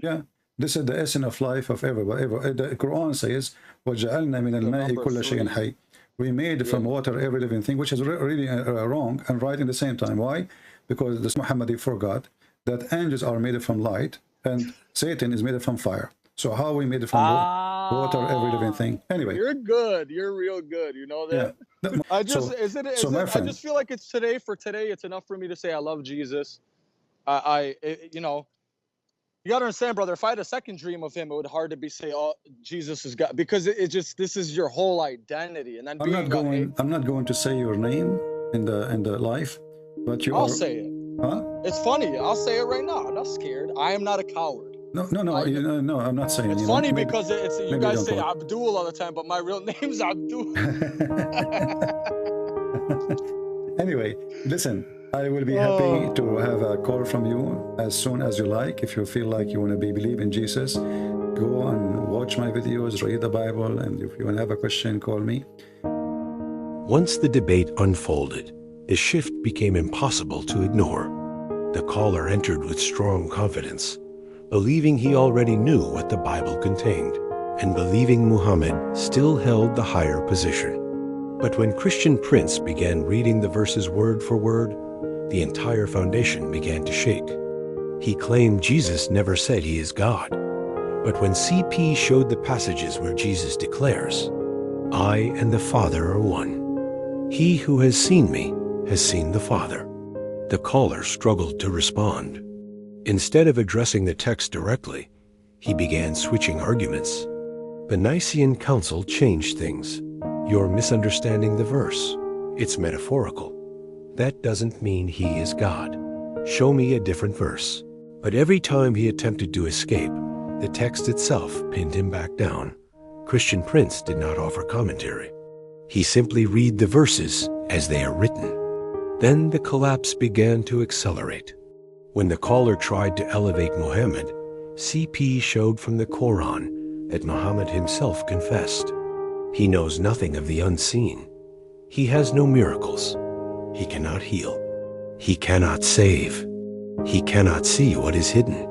[SPEAKER 2] Yeah. This is the essence of life of everybody. The Quran says, وَجَعَلْنَا مِنَ الْمَاءِ كُلَّ شَيْءٍ حَيٍّ. We made from water every living thing, which is really wrong and right in the same time. Why? Because this Muhammad forgot that angels are made from light and Satan is made from fire. So how we made it from water, every living thing? Anyway,
[SPEAKER 3] you're good. You're real good. You know that.
[SPEAKER 2] Yeah.
[SPEAKER 3] I just
[SPEAKER 2] my friend,
[SPEAKER 3] I just feel like it's today. For today, it's enough for me to say I love Jesus. You know, you gotta understand, brother. If I had a second dream of him, it would hard to be say, "Oh, Jesus is God," because it just this is your whole identity. And then
[SPEAKER 2] I'm not going to say your name in the life, but
[SPEAKER 3] I'll say it.
[SPEAKER 2] Huh?
[SPEAKER 3] It's funny. I'll say it right now. I'm not scared. I am not a coward.
[SPEAKER 2] No, I'm not saying.
[SPEAKER 3] It's funny because you guys say Abdul all the time, but my real name's Abdul.
[SPEAKER 2] Anyway, listen. I will be happy to have a call from you as soon as you like. If you feel like you want to believe in Jesus, go and watch my videos, read the Bible, and if you want to have a question, call me.
[SPEAKER 1] Once the debate unfolded, a shift became impossible to ignore. The caller entered with strong confidence, believing he already knew what the Bible contained, and believing Muhammad still held the higher position. But when Christian Prince began reading the verses word for word, the entire foundation began to shake. He claimed Jesus never said he is God. But when CP showed the passages where Jesus declares, "I and the Father are one. He who has seen me has seen the Father," the caller struggled to respond. Instead of addressing the text directly, he began switching arguments. The Nicene Council changed things. "You're misunderstanding the verse. It's metaphorical. That doesn't mean he is God. Show me a different verse." But every time he attempted to escape, the text itself pinned him back down. Christian Prince did not offer commentary. He simply read the verses as they are written. Then the collapse began to accelerate. When the caller tried to elevate Muhammad, CP showed from the Qur'an that Muhammad himself confessed. He knows nothing of the unseen. He has no miracles. He cannot heal. He cannot save. He cannot see what is hidden.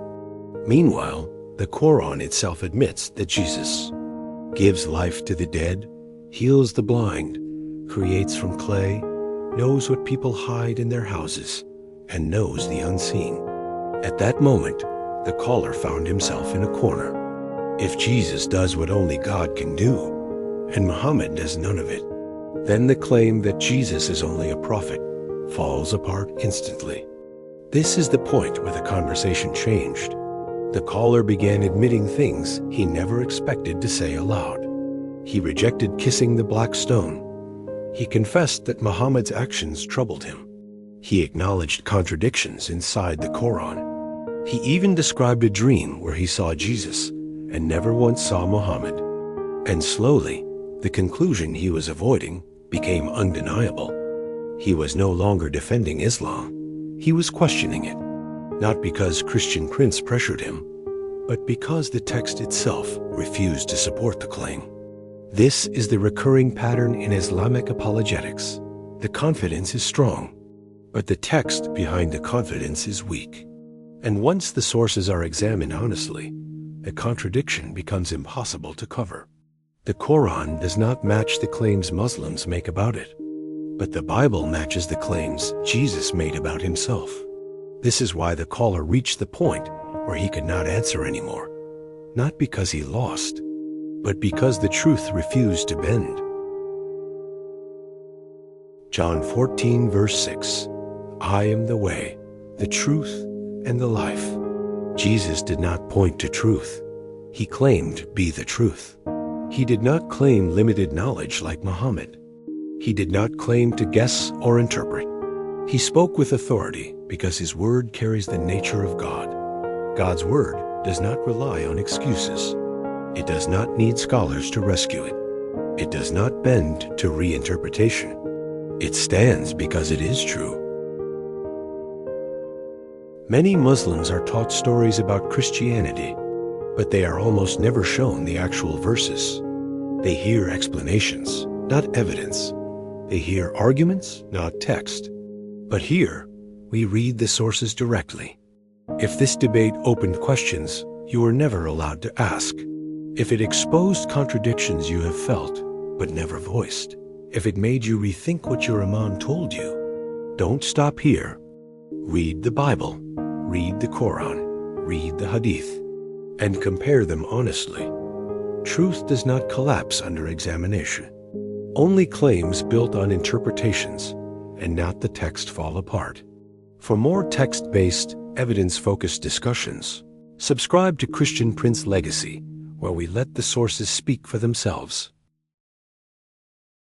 [SPEAKER 1] Meanwhile, the Qur'an itself admits that Jesus gives life to the dead, heals the blind, creates from clay, knows what people hide in their houses, and knows the unseen. At that moment, the caller found himself in a corner. If Jesus does what only God can do, and Muhammad does none of it, then the claim that Jesus is only a prophet falls apart instantly. This is the point where the conversation changed. The caller began admitting things he never expected to say aloud. He rejected kissing the black stone. He confessed that Muhammad's actions troubled him. He acknowledged contradictions inside the Qur'an. He even described a dream where he saw Jesus and never once saw Muhammad. And slowly, the conclusion he was avoiding became undeniable. He was no longer defending Islam. He was questioning it, not because Christian Prince pressured him, but because the text itself refused to support the claim. This is the recurring pattern in Islamic apologetics. The confidence is strong, but the text behind the confidence is weak. And once the sources are examined honestly, a contradiction becomes impossible to cover. The Quran does not match the claims Muslims make about it, but the Bible matches the claims Jesus made about himself. This is why the caller reached the point where he could not answer anymore, not because he lost, but because the truth refused to bend. John 14, verse 6, "I am the way, the truth, and the life." Jesus did not point to truth. He claimed be the truth. He did not claim limited knowledge like Muhammad. He did not claim to guess or interpret. He spoke with authority because his word carries the nature of God. God's word does not rely on excuses. It does not need scholars to rescue it. It does not bend to reinterpretation. It stands because it is true. Many Muslims are taught stories about Christianity, but they are almost never shown the actual verses. They hear explanations, not evidence. They hear arguments, not text. But here, we read the sources directly. If this debate opened questions, you were never allowed to ask. If it exposed contradictions you have felt but never voiced, if it made you rethink what your Imam told you, don't stop here. Read the Bible, read the Qur'an, read the Hadith, and compare them honestly. Truth does not collapse under examination. Only claims built on interpretations and not the text fall apart. For more text-based, evidence-focused discussions, subscribe to Christian Prince Legacy, where we let the sources speak for themselves.